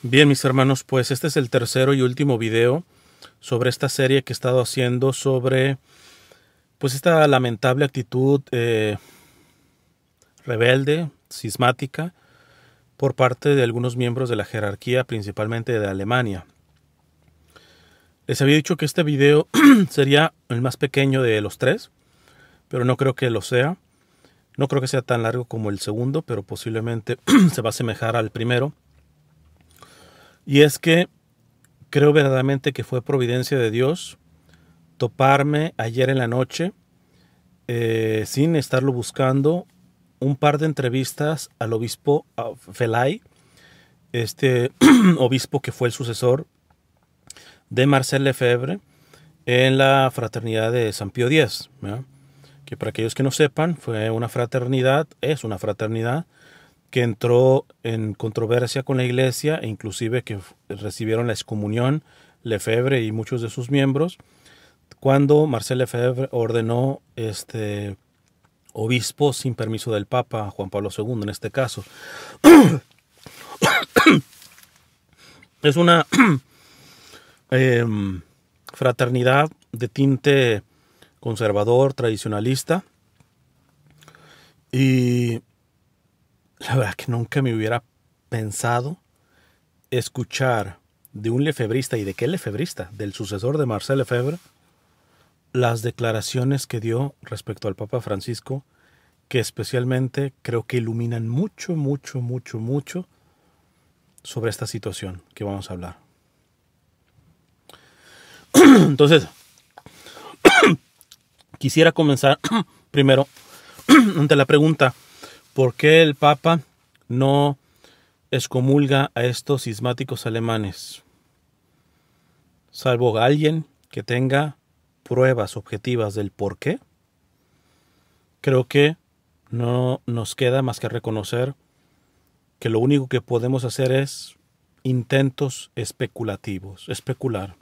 Bien, mis hermanos, pues este es el tercero y último video sobre esta serie que he estado haciendo sobre pues esta lamentable actitud rebelde, cismática, por parte de algunos miembros de la jerarquía, principalmente de Alemania. Les había dicho que este video sería el más pequeño de los tres, pero no creo que lo sea. No creo que sea tan largo como el segundo, pero posiblemente se va a asemejar al primero. Y es que creo verdaderamente que fue providencia de Dios toparme ayer en la noche, sin estarlo buscando, un par de entrevistas al obispo Felay, este obispo que fue el sucesor de Marcel Lefebvre en la fraternidad de San Pío X, ¿verdad? Que para aquellos que no sepan, fue una fraternidad, es una fraternidad que entró en controversia con la iglesia e inclusive que recibieron la excomunión Lefebvre y muchos de sus miembros cuando Marcel Lefebvre ordenó obispo sin permiso del Papa Juan Pablo II en este caso. Es una fraternidad de tinte conservador, tradicionalista, y la verdad que nunca me hubiera pensado escuchar de un lefebrista, y de qué lefebrista, del sucesor de Marcel Lefebvre, las declaraciones que dio respecto al Papa Francisco, que especialmente creo que iluminan mucho sobre esta situación que vamos a hablar. Entonces, quisiera comenzar primero ante la pregunta: ¿por qué el Papa no excomulga a estos cismáticos alemanes? Salvo alguien que tenga pruebas objetivas del por qué, creo que no nos queda más que reconocer que lo único que podemos hacer es intentos especulativos, especular.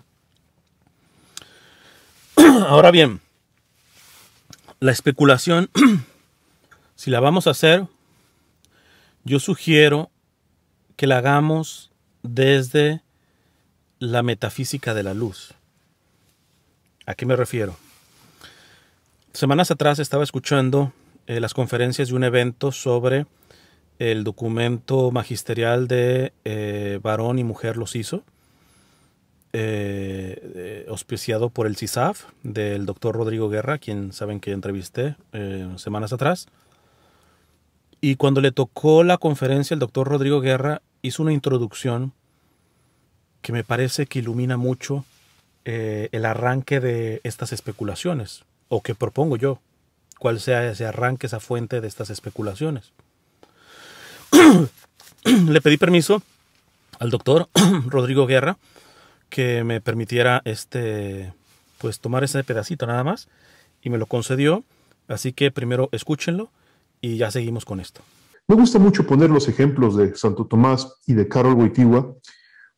Ahora bien, la especulación, si la vamos a hacer, yo sugiero que la hagamos desde la metafísica de la luz. ¿A qué me refiero? Semanas atrás estaba escuchando las conferencias de un evento sobre el documento magisterial de Varón y Mujer los hizo, auspiciado por el CISAF del doctor Rodrigo Guerra, quien saben que entrevisté semanas atrás. Y cuando le tocó la conferencia, el doctor Rodrigo Guerra hizo una introducción que me parece que ilumina mucho el arranque de estas especulaciones, o que propongo yo, cuál sea ese arranque, esa fuente de estas especulaciones. Le pedí permiso al doctor Rodrigo Guerra que me permitiera pues tomar ese pedacito nada más, y me lo concedió, así que primero escúchenlo y ya seguimos con esto. Me gusta mucho poner los ejemplos de Santo Tomás y de Karol Wojtyła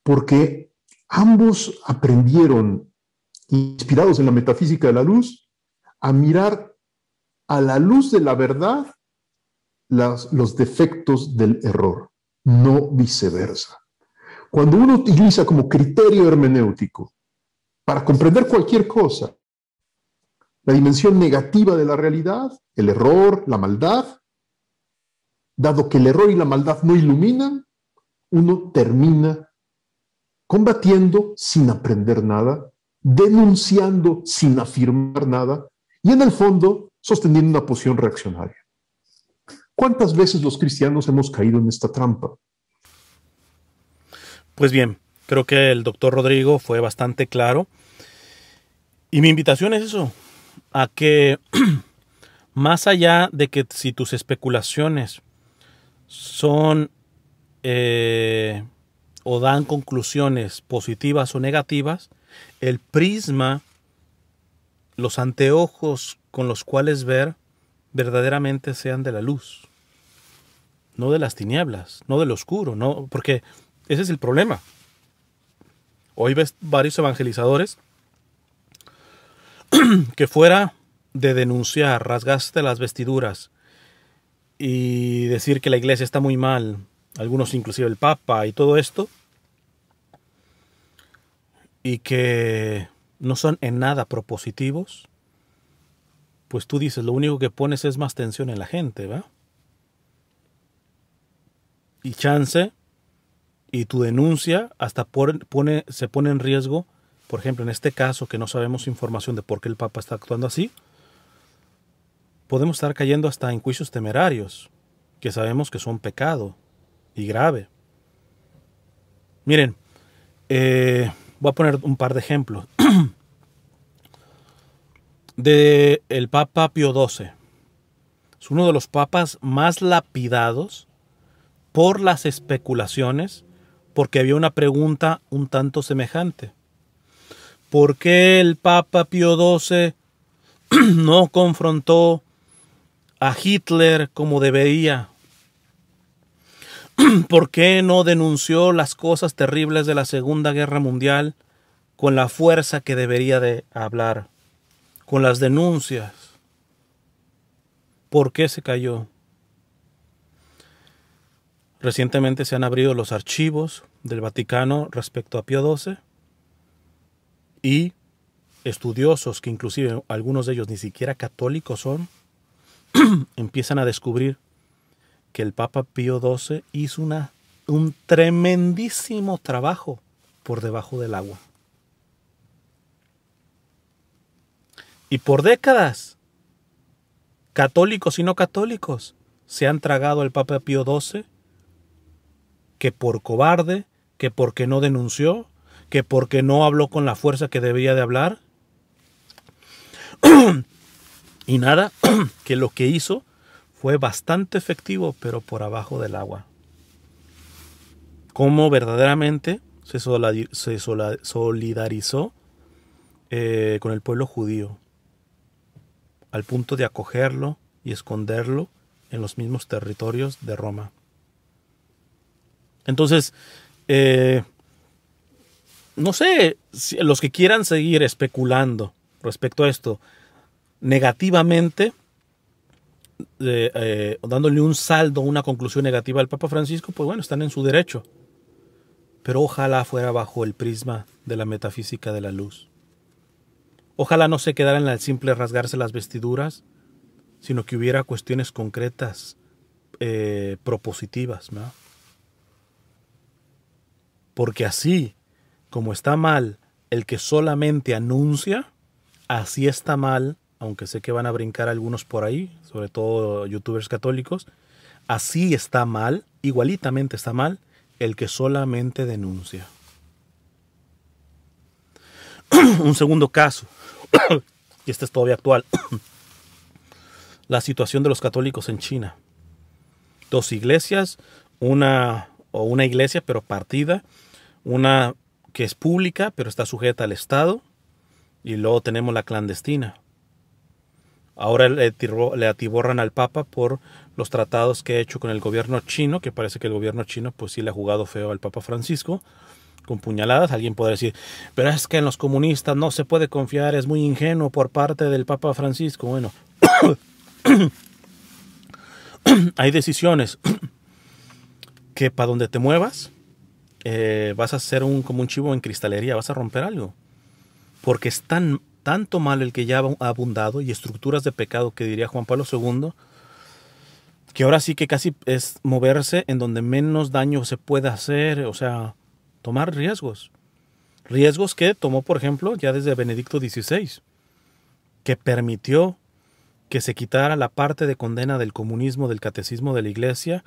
porque ambos aprendieron, inspirados en la metafísica de la luz, a mirar a la luz de la verdad los defectos del error, no viceversa. Cuando uno utiliza como criterio hermenéutico para comprender cualquier cosa la dimensión negativa de la realidad, el error, la maldad, dado que el error y la maldad no iluminan, uno termina combatiendo sin aprender nada, denunciando sin afirmar nada y en el fondo sosteniendo una posición reaccionaria. ¿Cuántas veces los cristianos hemos caído en esta trampa? Pues bien, creo que el doctor Rodrigo fue bastante claro, y mi invitación es eso, a que más allá de que si tus especulaciones son o dan conclusiones positivas o negativas, el prisma, los anteojos con los cuales ver verdaderamente sean de la luz, no de las tinieblas, no del oscuro, no, porque ese es el problema. Hoy ves varios evangelizadores que fuera de denunciar, rasgarse las vestiduras y decir que la iglesia está muy mal, algunos inclusive el Papa y todo esto, y que no son en nada propositivos, pues tú dices, lo único que pones es más tensión en la gente, ¿va? Y chance, y tu denuncia hasta se pone en riesgo, por ejemplo, en este caso que no sabemos información de por qué el Papa está actuando así, podemos estar cayendo hasta en juicios temerarios, que sabemos que son pecado y grave. Miren, voy a poner un par de ejemplos. De el Papa Pío XII. Es uno de los papas más lapidados por las especulaciones, porque había una pregunta un tanto semejante. ¿Por qué el Papa Pío XII no confrontó a Hitler como debería? ¿Por qué no denunció las cosas terribles de la Segunda Guerra Mundial con la fuerza que debería de hablar? Con las denuncias. ¿Por qué se cayó? Recientemente se han abrido los archivos del Vaticano respecto a Pío XII y estudiosos, que inclusive algunos de ellos ni siquiera católicos son, empiezan a descubrir que el Papa Pío XII hizo un tremendísimo trabajo por debajo del agua. Y por décadas, católicos y no católicos se han tragado al Papa Pío XII, que por cobarde, que porque no denunció, que porque no habló con la fuerza que debía de hablar. Y nada, que lo que hizo fue bastante efectivo, pero por abajo del agua. Cómo verdaderamente se solidarizó con el pueblo judío, al punto de acogerlo y esconderlo en los mismos territorios de Roma. Entonces, no sé, si los que quieran seguir especulando respecto a esto negativamente, dándole un saldo, una conclusión negativa al Papa Francisco, pues bueno, están en su derecho. Pero ojalá fuera bajo el prisma de la metafísica de la luz. Ojalá no se quedara en el simple rasgarse las vestiduras, sino que hubiera cuestiones concretas, propositivas, ¿no? Porque así como está mal el que solamente anuncia, así está mal, aunque sé que van a brincar algunos por ahí, sobre todo youtubers católicos, así está mal, igualitamente está mal, el que solamente denuncia. Un segundo caso, y este es todavía actual, la situación de los católicos en China. Dos iglesias, una iglesia pero partida, una que es pública pero está sujeta al Estado, y luego tenemos la clandestina. Ahora le atiborran al Papa por los tratados que ha hecho con el gobierno chino, que parece que el gobierno chino pues sí le ha jugado feo al Papa Francisco, con puñaladas. Alguien puede decir, pero es que en los comunistas no se puede confiar, es muy ingenuo por parte del Papa Francisco. Bueno, hay decisiones que para donde te muevas, vas a ser como un chivo en cristalería, vas a romper algo. Porque es tanto mal el que ya ha abundado, y estructuras de pecado, que diría Juan Pablo II, que ahora sí que casi es moverse en donde menos daño se puede hacer, o sea, tomar riesgos. Riesgos que tomó, por ejemplo, ya desde Benedicto XVI, que permitió que se quitara la parte de condena del comunismo del catecismo de la Iglesia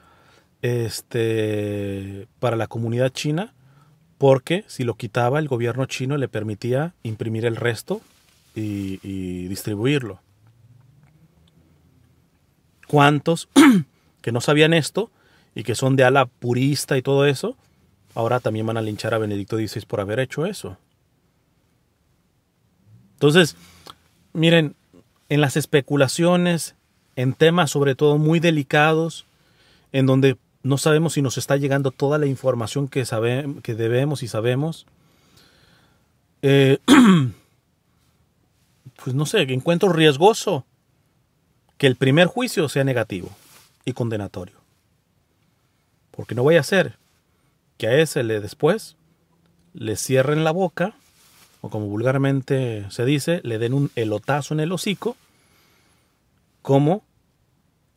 para la comunidad china, porque si lo quitaba, el gobierno chino le permitía imprimir el resto y distribuirlo. ¿Cuántos que no sabían esto y que son de ala purista y todo eso, ahora también van a linchar a Benedicto XVI por haber hecho eso? Entonces, miren, en las especulaciones, en temas sobre todo muy delicados, en donde no sabemos si nos está llegando toda la información que debemos y sabemos, pues no sé, encuentro riesgoso que el primer juicio sea negativo y condenatorio. Porque no vaya a ser que a ese después le cierren la boca o como vulgarmente se dice, le den un elotazo en el hocico, como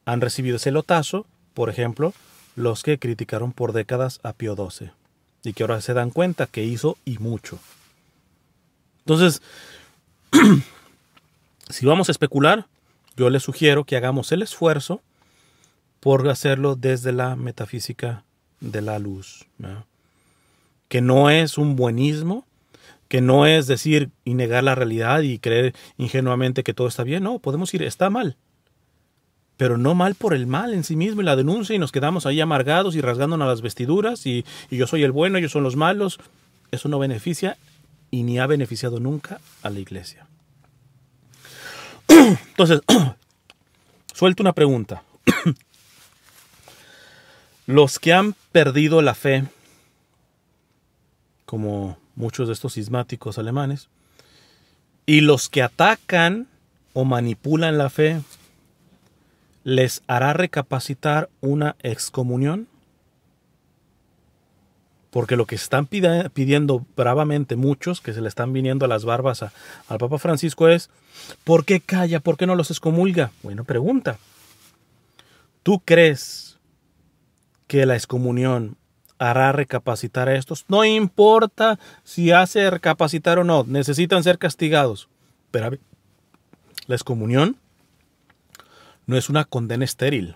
han recibido ese elotazo, por ejemplo, los que criticaron por décadas a Pío XII y que ahora se dan cuenta que hizo y mucho. Entonces, si vamos a especular, yo les sugiero que hagamos el esfuerzo por hacerlo desde la metafísica de la luz, ¿no? Que no es un buenismo, que no es decir y negar la realidad y creer ingenuamente que todo está bien. No, podemos decir, está mal, pero no mal por el mal en sí mismo y la denuncia y nos quedamos ahí amargados y rasgándonos las vestiduras y yo soy el bueno, ellos son los malos. Eso no beneficia y ni ha beneficiado nunca a la iglesia. Entonces, suelto una pregunta. Los que han perdido la fe, como muchos de estos cismáticos alemanes, y los que atacan o manipulan la fe, ¿les hará recapacitar una excomunión? Porque lo que están pidiendo bravamente muchos, que se le están viniendo a las barbas al Papa Francisco es, ¿por qué calla? ¿Por qué no los excomulga? Bueno, pregunta. ¿Tú crees que la excomunión hará recapacitar a estos? No importa si hace recapacitar o no, necesitan ser castigados. Pero a ver, la excomunión no es una condena estéril.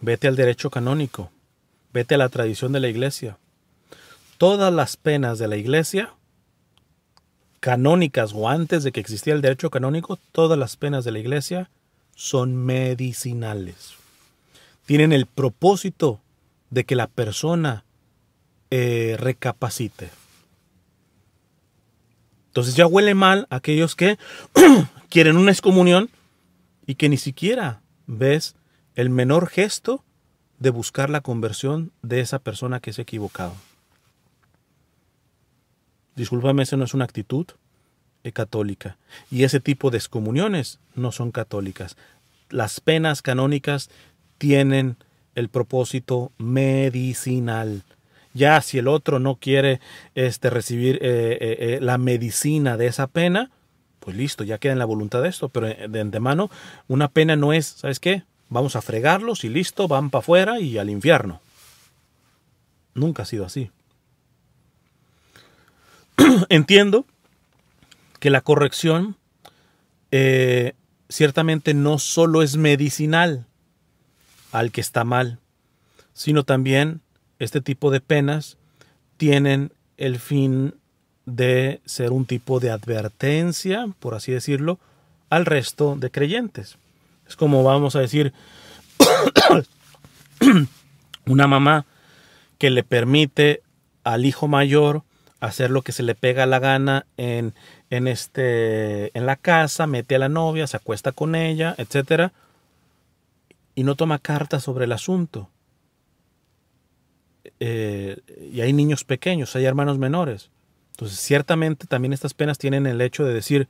Vete al derecho canónico. Vete a la tradición de la iglesia. Todas las penas de la iglesia, canónicas o antes de que existiera el derecho canónico, todas las penas de la iglesia son medicinales. Tienen el propósito de que la persona recapacite. Entonces ya huele mal a aquellos que quieren una excomunión y que ni siquiera ves el menor gesto de buscar la conversión de esa persona que se ha equivocado. Discúlpame, esa no es una actitud católica. Y ese tipo de excomuniones no son católicas. Las penas canónicas tienen el propósito medicinal. Ya si el otro no quiere recibir la medicina de esa pena, pues listo, ya queda en la voluntad de esto. Pero de antemano, una pena no es, ¿sabes qué? Vamos a fregarlos y listo, van para afuera y al infierno. Nunca ha sido así. Entiendo que la corrección ciertamente no solo es medicinal al que está mal, sino también este tipo de penas tienen el fin de ser un tipo de advertencia, por así decirlo, al resto de creyentes. Es como, vamos a decir, una mamá que le permite al hijo mayor hacer lo que se le pega la gana en la casa, mete a la novia, se acuesta con ella, etcétera, y no toma cartas sobre el asunto. Y hay niños pequeños, hay hermanos menores. Entonces, ciertamente también estas penas tienen el hecho de decir,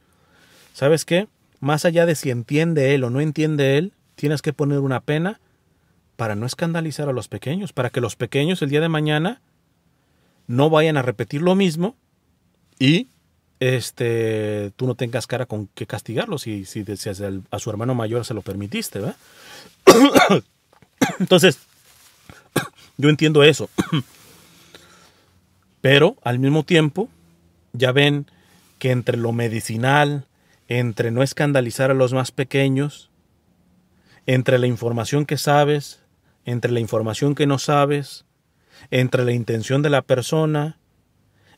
¿sabes qué? Más allá de si entiende él o no entiende él, tienes que poner una pena para no escandalizar a los pequeños, para que los pequeños el día de mañana no vayan a repetir lo mismo y tú no tengas cara con que castigarlos si a su hermano mayor se lo permitiste, ¿verdad? Entonces, yo entiendo eso. Pero al mismo tiempo, ya ven que entre lo medicinal, entre no escandalizar a los más pequeños, entre la información que sabes, entre la información que no sabes, entre la intención de la persona,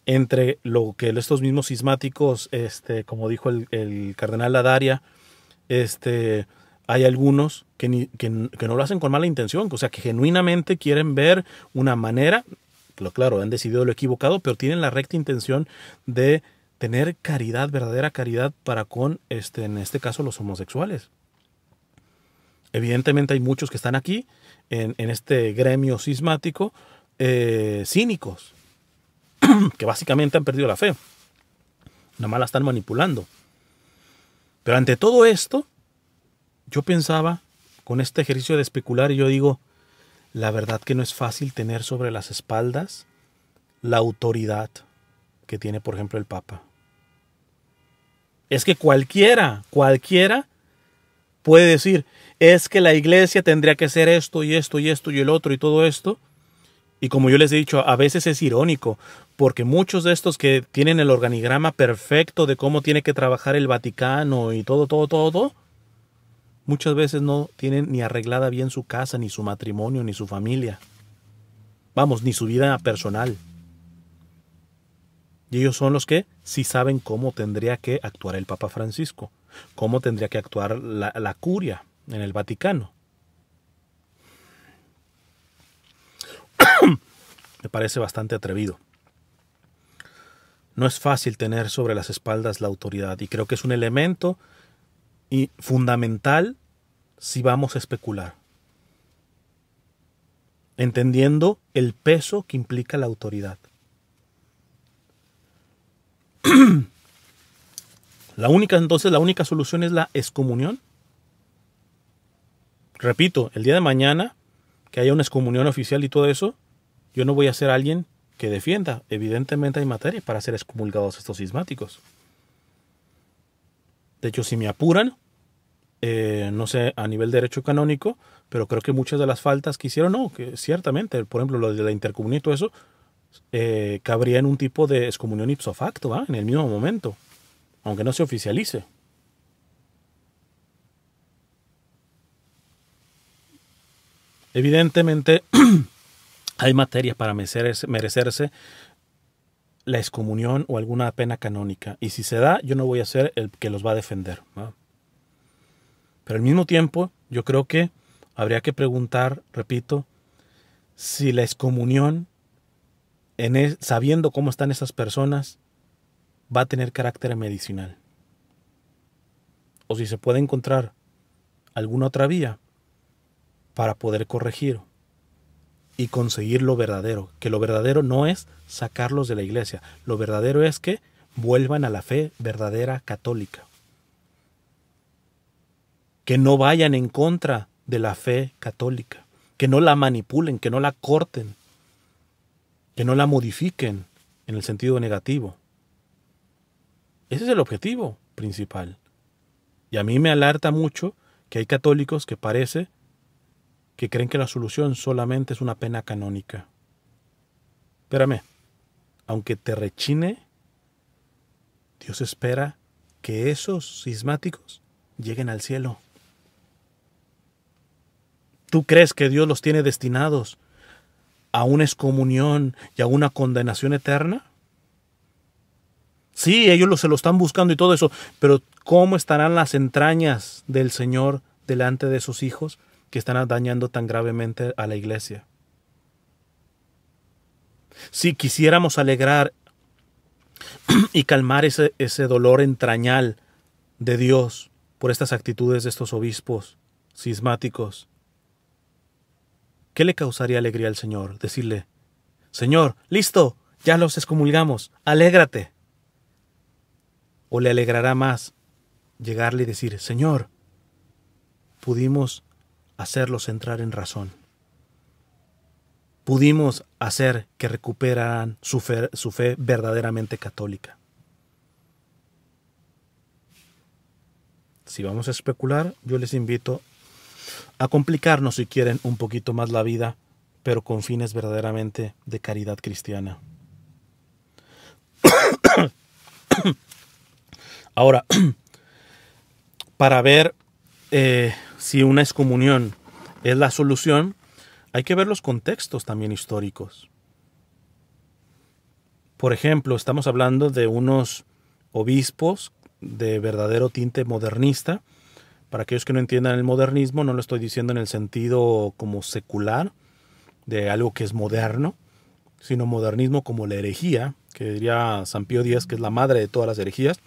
entre lo que estos mismos cismáticos, como dijo el cardenal Ladaria, hay algunos que no lo hacen con mala intención, o sea, que genuinamente quieren ver una manera, claro, han decidido lo equivocado, pero tienen la recta intención de tener caridad, verdadera caridad para con, en este caso, los homosexuales. Evidentemente hay muchos que están aquí, en este gremio cismático, cínicos, que básicamente han perdido la fe. Nada más la están manipulando. Pero ante todo esto, yo pensaba, con este ejercicio de especular, y yo digo, la verdad que no es fácil tener sobre las espaldas la autoridad que tiene, por ejemplo, el Papa. Es que cualquiera puede decir, es que la iglesia tendría que hacer esto y esto y esto y el otro y todo esto. Y como yo les he dicho, a veces es irónico, porque muchos de estos que tienen el organigrama perfecto de cómo tiene que trabajar el Vaticano y todo, muchas veces no tienen ni arreglada bien su casa, ni su matrimonio, ni su familia. Vamos, ni su vida personal. Y ellos son los que sí saben cómo tendría que actuar el Papa Francisco, cómo tendría que actuar la curia en el Vaticano. Me parece bastante atrevido. No es fácil tener sobre las espaldas la autoridad y creo que es un elemento fundamental si vamos a especular, entendiendo el peso que implica la autoridad. La única solución es la excomunión. Repito, el día de mañana que haya una excomunión oficial y todo eso, yo no voy a ser alguien que defienda. Evidentemente hay materia para ser excomulgados estos cismáticos. De hecho, si me apuran, no sé, a nivel de derecho canónico, pero creo que muchas de las faltas que hicieron, no, que ciertamente, por ejemplo, lo de la intercomunión y todo eso, cabría en un tipo de excomunión ipso facto, ¿va? En el mismo momento, aunque no se oficialice. Evidentemente hay materia para merecerse la excomunión o alguna pena canónica, y si se da, yo no voy a ser el que los va a defender, ¿va? Pero al mismo tiempo, yo creo que habría que preguntar, repito, si la excomunión, sabiendo cómo están esas personas, va a tener carácter medicinal. O si se puede encontrar alguna otra vía para poder corregir y conseguir lo verdadero. Que lo verdadero no es sacarlos de la iglesia. Lo verdadero es que vuelvan a la fe verdadera católica. Que no vayan en contra de la fe católica. Que no la manipulen, que no la corten. Que no la modifiquen en el sentido negativo. Ese es el objetivo principal. Y a mí me alerta mucho que hay católicos que parece que creen que la solución solamente es una pena canónica. Espérame, aunque te rechine, Dios espera que esos cismáticos lleguen al cielo. ¿Tú crees que Dios los tiene destinados a una excomunión y a una condenación eterna? Sí, ellos se lo están buscando y todo eso, pero ¿cómo estarán las entrañas del Señor delante de esos hijos que están dañando tan gravemente a la iglesia? Si quisiéramos alegrar y calmar ese dolor entrañal de Dios por estas actitudes de estos obispos cismáticos, ¿qué le causaría alegría al Señor? Decirle, Señor, listo, ya los excomulgamos, alégrate. ¿O le alegrará más llegarle y decir, Señor, pudimos hacerlos entrar en razón? Pudimos hacer que recuperaran su fe verdaderamente católica. Si vamos a especular, yo les invito a complicarnos, si quieren, un poquito más la vida, pero con fines verdaderamente de caridad cristiana. Ahora, para ver si una excomunión es la solución, hay que ver los contextos también históricos. Por ejemplo, estamos hablando de unos obispos de verdadero tinte modernista. Para aquellos que no entiendan el modernismo, no lo estoy diciendo en el sentido como secular, de algo que es moderno, sino modernismo como la herejía, que diría San Pío X, que es la madre de todas las herejías,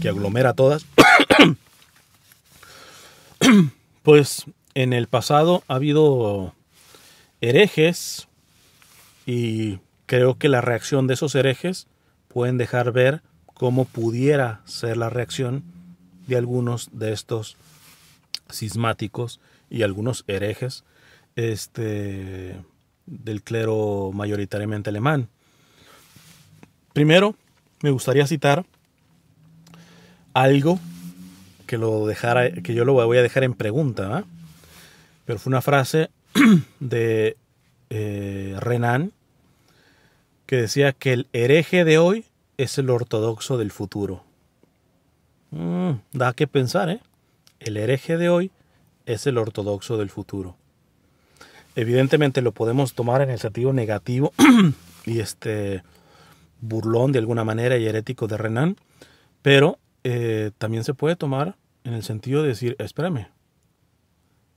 que aglomera todas. Pues en el pasado ha habido herejes y creo que la reacción de esos herejes pueden dejar ver cómo pudiera ser la reacción de algunos de estos cismáticos y algunos herejes del clero mayoritariamente alemán. Primero, me gustaría citar algo que yo lo voy a dejar en pregunta, ¿eh? Pero fue una frase de Renan, que decía que el hereje de hoy es el ortodoxo del futuro. Da que pensar, ¿eh? El hereje de hoy es el ortodoxo del futuro. Evidentemente lo podemos tomar en el sentido negativo y burlón de alguna manera y herético de Renan, pero también se puede tomar en el sentido de decir, espérame,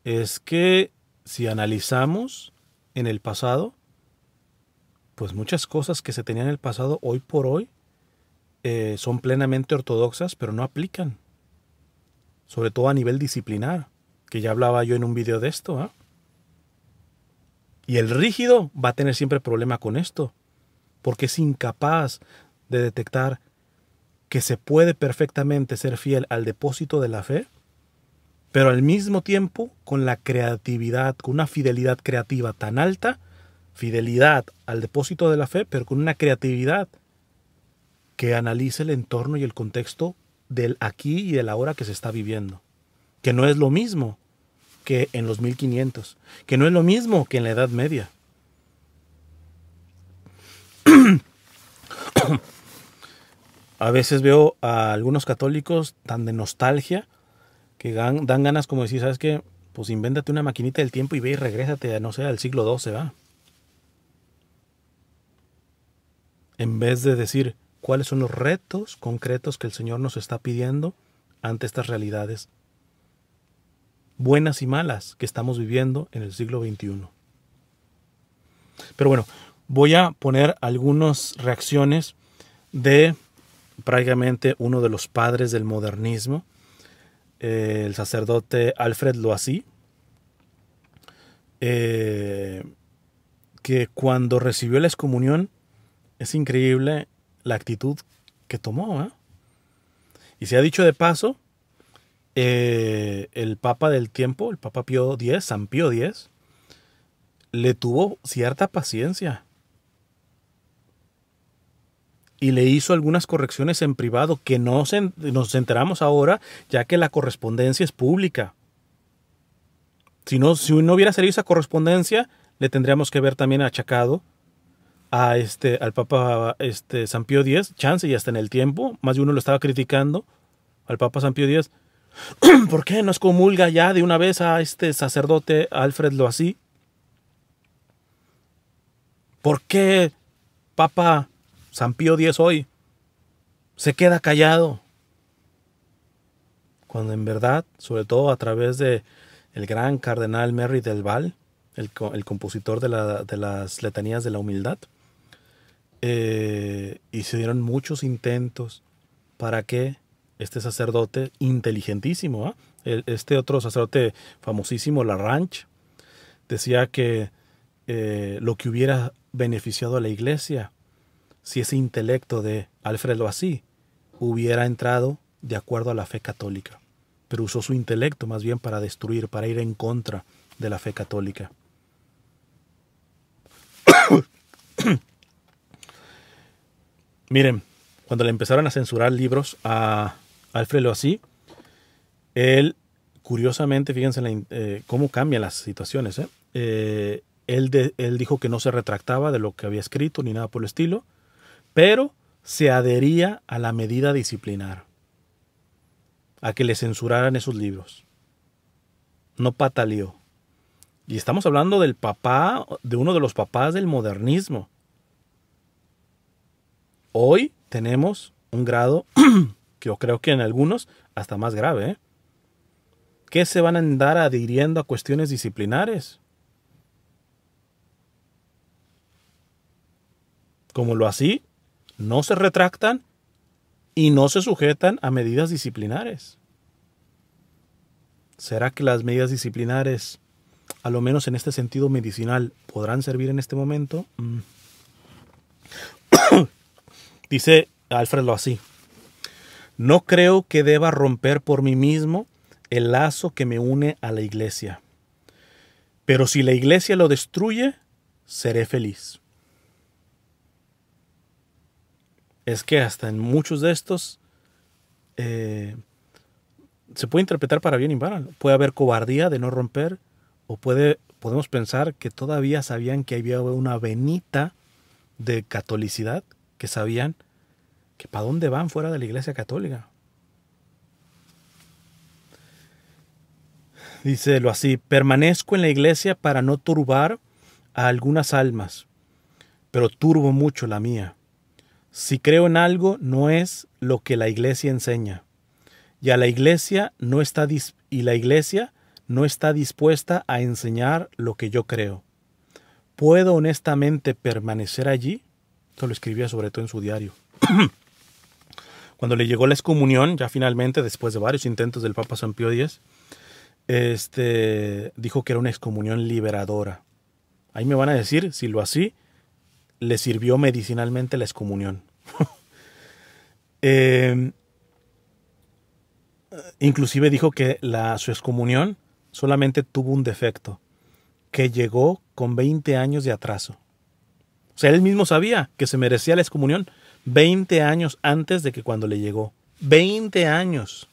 es que si analizamos en el pasado, pues muchas cosas que se tenían en el pasado hoy por hoy son plenamente ortodoxas, pero no aplican, sobre todo a nivel disciplinar, que ya hablaba yo en un video de esto, ¿eh? Y el rígido va a tener siempre problema con esto, porque es incapaz de detectar que se puede perfectamente ser fiel al depósito de la fe, pero al mismo tiempo con la creatividad, con una fidelidad creativa tan alta, fidelidad al depósito de la fe, pero con una creatividad que analice el entorno y el contexto del aquí y del ahora que se está viviendo, que no es lo mismo que en los 1500, que no es lo mismo que en la Edad Media. A veces veo a algunos católicos tan de nostalgia que dan ganas como decir, ¿sabes qué? Pues invéntate una maquinita del tiempo y ve y regrésate a, no sé, al siglo XII, ¿va? En vez de decir cuáles son los retos concretos que el Señor nos está pidiendo ante estas realidades buenas y malas que estamos viviendo en el siglo XXI. Pero bueno, voy a poner algunas reacciones de prácticamente uno de los padres del modernismo, el sacerdote Alfred Loisy, que cuando recibió la excomunión, es increíble la actitud que tomó, ¿eh? Y se ha dicho de paso, el Papa del tiempo, el Papa Pío X, San Pío X, le tuvo cierta paciencia y le hizo algunas correcciones en privado que nos enteramos ahora, ya que la correspondencia es pública. Si no hubiera salido esa correspondencia, le tendríamos que ver también achacado al Papa San Pío X, chance y hasta en el tiempo, más de uno lo estaba criticando al Papa San Pío X. ¿Por qué no excomulga ya de una vez a este sacerdote Alfred Loisy? ¿Por qué Papa San Pío X hoy se queda callado? Cuando en verdad, sobre todo a través de el gran cardenal Merry del Val, el compositor de las letanías de la humildad, y se dieron muchos intentos para que este sacerdote inteligentísimo, este otro sacerdote famosísimo, Lagrange, decía que lo que hubiera beneficiado a la iglesia si ese intelecto de Alfred Loisy hubiera entrado de acuerdo a la fe católica, pero usó su intelecto más bien para destruir, para ir en contra de la fe católica. Miren, cuando le empezaron a censurar libros a Alfred Loisy, él, curiosamente, fíjense cómo cambian las situaciones. Él dijo que no se retractaba de lo que había escrito ni nada por el estilo, pero se adhería a la medida disciplinar, a que le censuraran esos libros. No pataleó. Y estamos hablando del papá, de uno de los papás del modernismo. Hoy tenemos un grado que yo creo que en algunos hasta más grave, que se van a andar adhiriendo a cuestiones disciplinares. Como lo así, no se retractan y no se sujetan a medidas disciplinares. ¿Será que las medidas disciplinares, a lo menos en este sentido medicinal, podrán servir en este momento? Dice Alfred Loisy: no creo que deba romper por mí mismo el lazo que me une a la iglesia. Pero si la iglesia lo destruye, seré feliz. es que hasta en muchos de estos se puede interpretar para bien y para mal. Puede haber cobardía de no romper, o podemos pensar que todavía sabían que había una venita de catolicidad, que sabían que para dónde van fuera de la Iglesia Católica. Dícelo así: permanezco en la Iglesia para no turbar a algunas almas, pero turbo mucho la mía. Si creo en algo, no es lo que la Iglesia enseña. Y la Iglesia no está dispuesta a enseñar lo que yo creo. ¿Puedo honestamente permanecer allí? Esto lo escribía sobre todo en su diario. Cuando le llegó la excomunión, ya finalmente, después de varios intentos del Papa San Pío X, dijo que era una excomunión liberadora. Ahí me van a decir si lo así le sirvió medicinalmente la excomunión. Inclusive dijo que su excomunión solamente tuvo un defecto, que llegó con 20 años de atraso. O sea, él mismo sabía que se merecía la excomunión 20 años antes de que cuando le llegó. 20 años.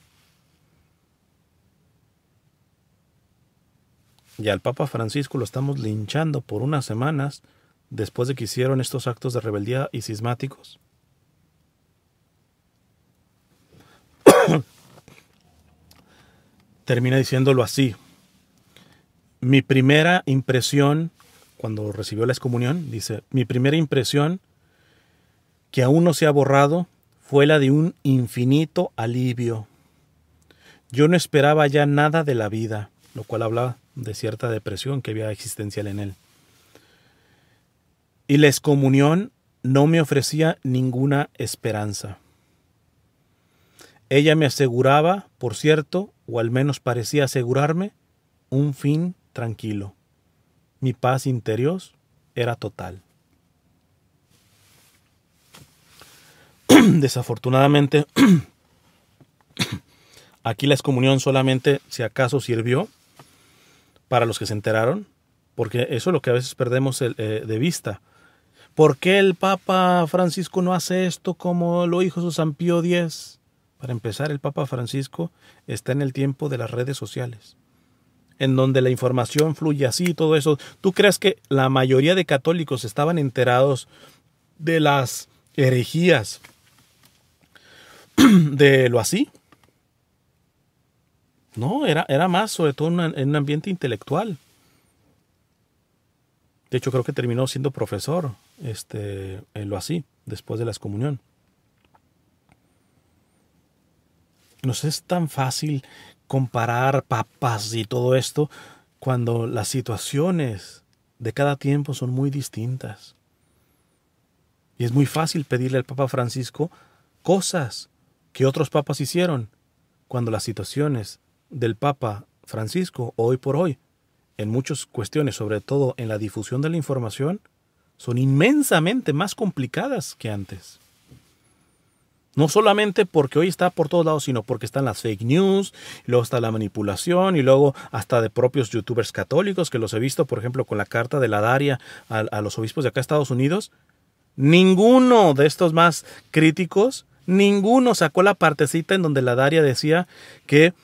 Y al Papa Francisco lo estamos linchando por unas semanas después de que hicieron estos actos de rebeldía y cismáticos. Termina diciéndolo así: mi primera impresión, cuando recibió la excomunión, dice, mi primera impresión, que aún no se ha borrado, fue la de un infinito alivio. Yo no esperaba ya nada de la vida, lo cual habla de cierta depresión que había existencial en él. Y la excomunión no me ofrecía ninguna esperanza. Ella me aseguraba, por cierto, o al menos parecía asegurarme, un fin tranquilo. Mi paz interior era total. Desafortunadamente, aquí la excomunión solamente, si acaso, sirvió para los que se enteraron, porque eso es lo que a veces perdemos de vista. ¿Por qué el Papa Francisco no hace esto como lo hizo San Pío X? Para empezar, el Papa Francisco está en el tiempo de las redes sociales, en donde la información fluye así y todo eso. ¿Tú crees que la mayoría de católicos estaban enterados de las herejías de lo así? No, era más sobre todo en un ambiente intelectual. De hecho, creo que terminó siendo profesor en lo así, después de la excomunión. Nos es tan fácil comparar papas y todo esto cuando las situaciones de cada tiempo son muy distintas. Y es muy fácil pedirle al Papa Francisco cosas que otros papas hicieron cuando las situaciones del Papa Francisco, hoy por hoy, en muchas cuestiones, sobre todo en la difusión de la información, son inmensamente más complicadas que antes. No solamente porque hoy está por todos lados, sino porque están las fake news, y luego está la manipulación, y luego hasta de propios youtubers católicos, que los he visto, por ejemplo, con la carta de la Daria a los obispos de acá, Estados Unidos. Ninguno de estos más críticos, ninguno sacó la partecita en donde la Daria decía que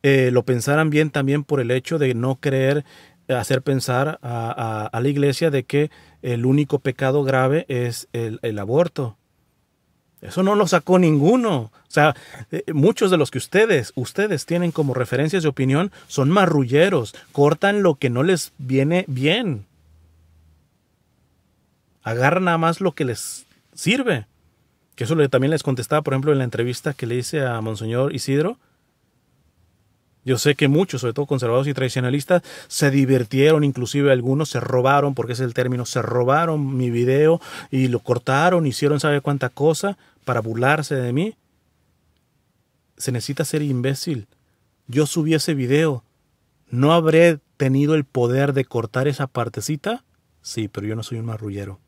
lo pensaran bien también por el hecho de no querer hacer pensar a la Iglesia de que el único pecado grave es el aborto. Eso no lo sacó ninguno. O sea, muchos de los que ustedes tienen como referencias de opinión son marrulleros, cortan lo que no les viene bien. Agarran nada más lo que les sirve. Que eso también les contestaba, por ejemplo, en la entrevista que le hice a Monseñor Isidro. Yo sé que muchos, sobre todo conservadores y tradicionalistas, se divirtieron, inclusive algunos se robaron, porque ese es el término, se robaron mi video y lo cortaron, hicieron sabe cuánta cosa para burlarse de mí. Se necesita ser imbécil. Yo subí ese video. ¿No habré tenido el poder de cortar esa partecita? Sí, pero yo no soy un marrullero.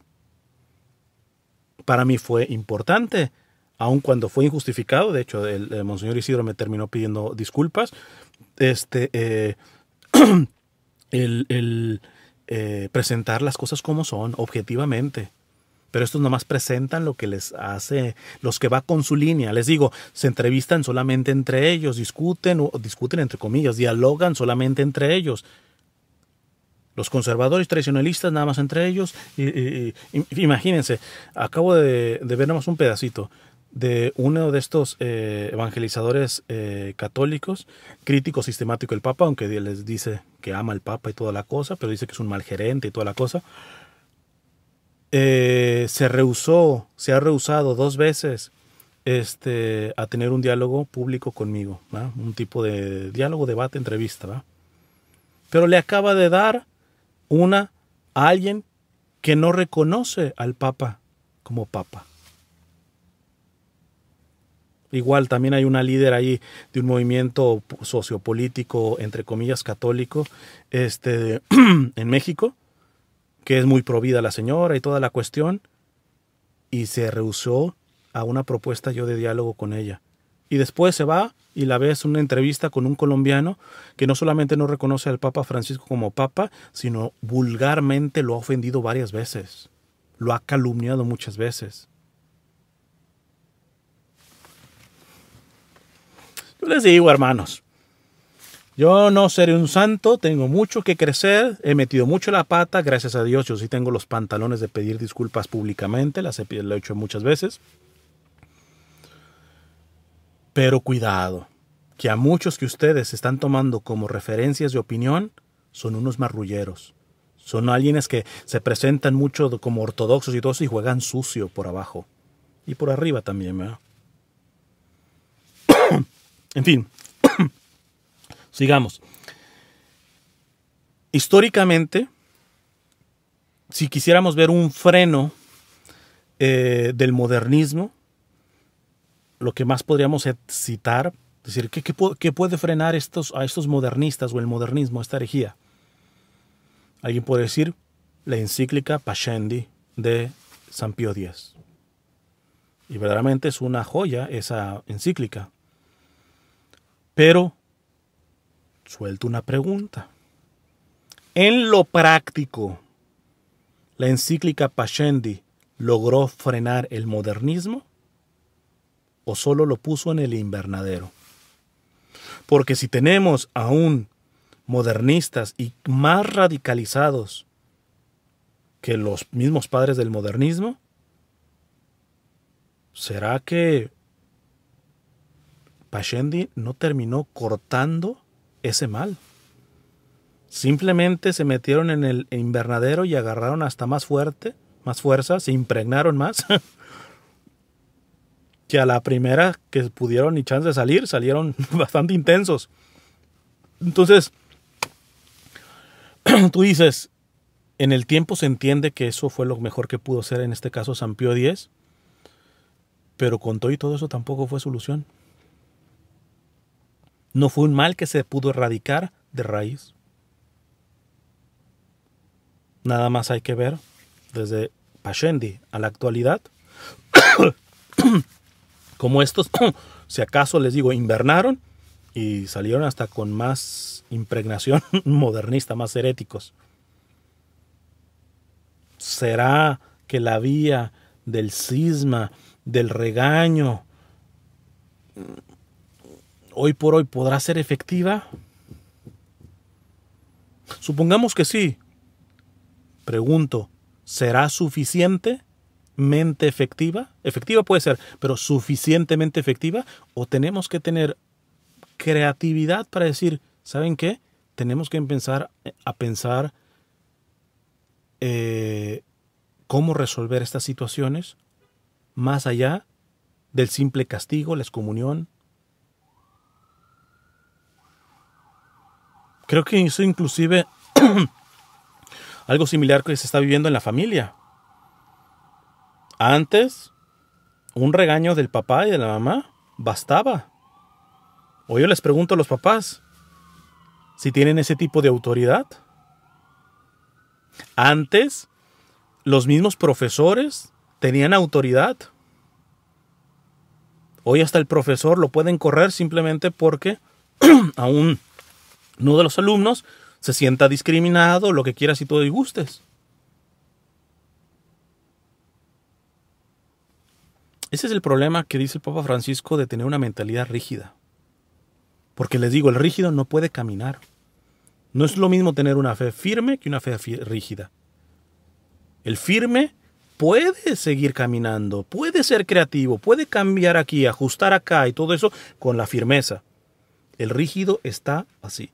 Para mí fue importante, aun cuando fue injustificado. De hecho, el Monseñor Isidro me terminó pidiendo disculpas. Presentar las cosas como son, objetivamente. Pero estos nomás presentan lo que les hace, los que va con su línea. Les digo, se entrevistan solamente entre ellos, discuten entre comillas, dialogan solamente entre ellos. Los conservadores tradicionalistas nada más entre ellos. Imagínense, acabo de ver nada más un pedacito de uno de estos evangelizadores católicos, crítico sistemático del Papa, aunque les dice que ama al Papa y toda la cosa, pero dice que es un mal gerente y toda la cosa. Se ha rehusado 2 veces a tener un diálogo público conmigo, ¿va? Un tipo de diálogo, debate, entrevista, ¿va? Pero le acaba de dar a alguien que no reconoce al Papa como Papa. Igual también hay una líder ahí de un movimiento sociopolítico, entre comillas, católico, en México, que es muy provida la señora y toda la cuestión, y se rehusó a una propuesta yo de diálogo con ella. Y después se va y la ves en una entrevista con un colombiano que no solamente no reconoce al Papa Francisco como Papa, sino vulgarmente lo ha ofendido varias veces. Lo ha calumniado muchas veces. Yo les digo, hermanos, yo no seré un santo, tengo mucho que crecer, he metido mucho la pata, gracias a Dios yo sí tengo los pantalones de pedir disculpas públicamente, lo he hecho muchas veces. Pero cuidado, que a muchos que ustedes están tomando como referencias de opinión son unos marrulleros. Son alguienes que se presentan mucho como ortodoxos y todo eso y juegan sucio por abajo. Y por arriba también, ¿verdad? En fin, sigamos. Históricamente, si quisiéramos ver un freno del modernismo, lo que más podríamos citar, es decir, ¿qué puede frenar a estos modernistas o el modernismo, esta herejía? Alguien puede decir la encíclica Pascendi de San Pío X. Y verdaderamente es una joya esa encíclica. Pero suelto una pregunta. En lo práctico, ¿la encíclica Pascendi logró frenar el modernismo o solo lo puso en el invernadero? Porque si tenemos aún modernistas y más radicalizados que los mismos padres del modernismo, ¿será que Pascendi no terminó cortando ese mal? Simplemente se metieron en el invernadero y agarraron hasta más fuerza, se impregnaron más, que a la primera que pudieron ni chance de salir, salieron bastante intensos. Entonces, tú dices, en el tiempo se entiende que eso fue lo mejor que pudo ser, en este caso San Pío X, pero con todo y todo eso tampoco fue solución. No fue un mal que se pudo erradicar de raíz. Nada más hay que ver desde Pascendi a la actualidad como estos, si acaso les digo, invernaron y salieron hasta con más impregnación modernista, más heréticos. ¿Será que la vía del cisma, del regaño, hoy por hoy podrá ser efectiva? Supongamos que sí. Pregunto, ¿será suficientemente efectiva? Efectiva puede ser, pero ¿suficientemente efectiva? ¿O tenemos que tener creatividad para decir, ¿saben qué? Tenemos que empezar a pensar cómo resolver estas situaciones más allá del simple castigo, la excomunión. Creo que eso inclusive algo similar que se está viviendo en la familia. Antes, un regaño del papá y de la mamá bastaba. Hoy yo les pregunto a los papás si tienen ese tipo de autoridad. Antes, los mismos profesores tenían autoridad. Hoy hasta el profesor lo pueden correr simplemente porque a uno de los alumnos se sienta discriminado, lo que quieras y todo y gustes. Ese es el problema que dice el Papa Francisco de tener una mentalidad rígida. Porque les digo, el rígido no puede caminar. No es lo mismo tener una fe firme que una fe rígida. El firme puede seguir caminando, puede ser creativo, puede cambiar aquí, ajustar acá y todo eso con la firmeza. El rígido está así.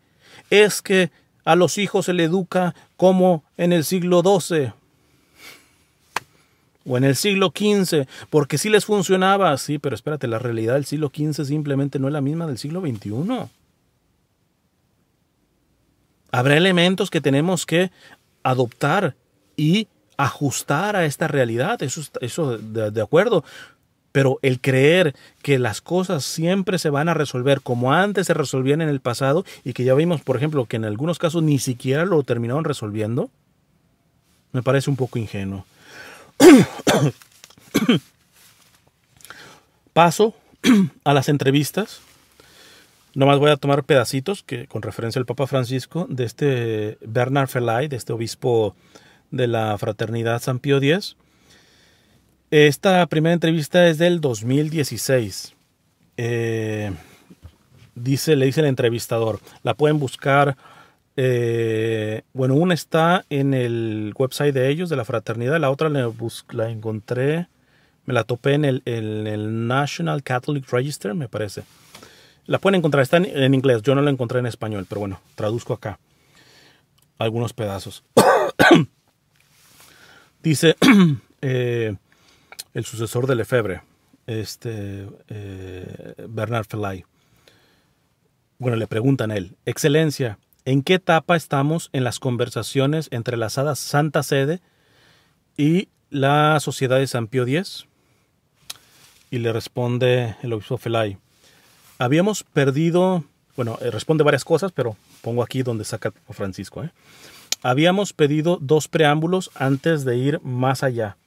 Es que a los hijos se le educa como en el siglo XII o en el siglo XV, porque sí les funcionaba. Sí, pero espérate, la realidad del siglo XV simplemente no es la misma del siglo XXI. Habrá elementos que tenemos que adoptar y ajustar a esta realidad, eso de acuerdo. Pero el creer que las cosas siempre se van a resolver como antes se resolvían en el pasado y que ya vimos, por ejemplo, que en algunos casos ni siquiera lo terminaron resolviendo, me parece un poco ingenuo. Paso a las entrevistas. Nomás voy a tomar pedacitos que con referencia al Papa Francisco de este Bernard Felay, de este obispo de la Fraternidad San Pío X. Esta primera entrevista es del 2016. Le dice el entrevistador. La pueden buscar. Bueno, una está en el website de ellos, de la fraternidad. La otra la encontré, me la topé en el National Catholic Register, me parece. La pueden encontrar, está en inglés. Yo no la encontré en español, pero bueno, traduzco acá algunos pedazos. Dice el sucesor de Lefebvre, Bernard Felay. Bueno, le preguntan a él: Excelencia, ¿en qué etapa estamos en las conversaciones entre la Santa Sede y la Sociedad de San Pío X? Y le responde el obispo Felay: habíamos perdido, responde varias cosas, pero pongo aquí donde saca Francisco. Habíamos pedido 2 preámbulos antes de ir más allá,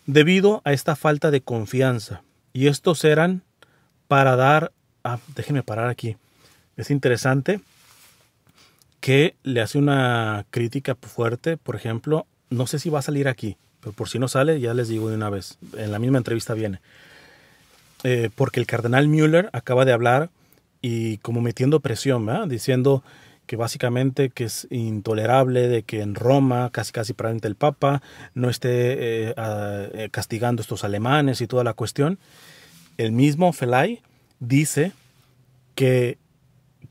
debido a esta falta de confianza. Y estos eran para dar... déjenme parar aquí. Es interesante que le hace una crítica fuerte, por ejemplo, no sé si va a salir aquí, pero por si no sale, ya les digo de una vez, en la misma entrevista viene. Porque el cardenal Müller acaba de hablar y como metiendo presión, ¿verdad? Diciendo que básicamente que es intolerable de que en Roma, casi probablemente el Papa no esté castigando a estos alemanes y toda la cuestión. El mismo Felay dice que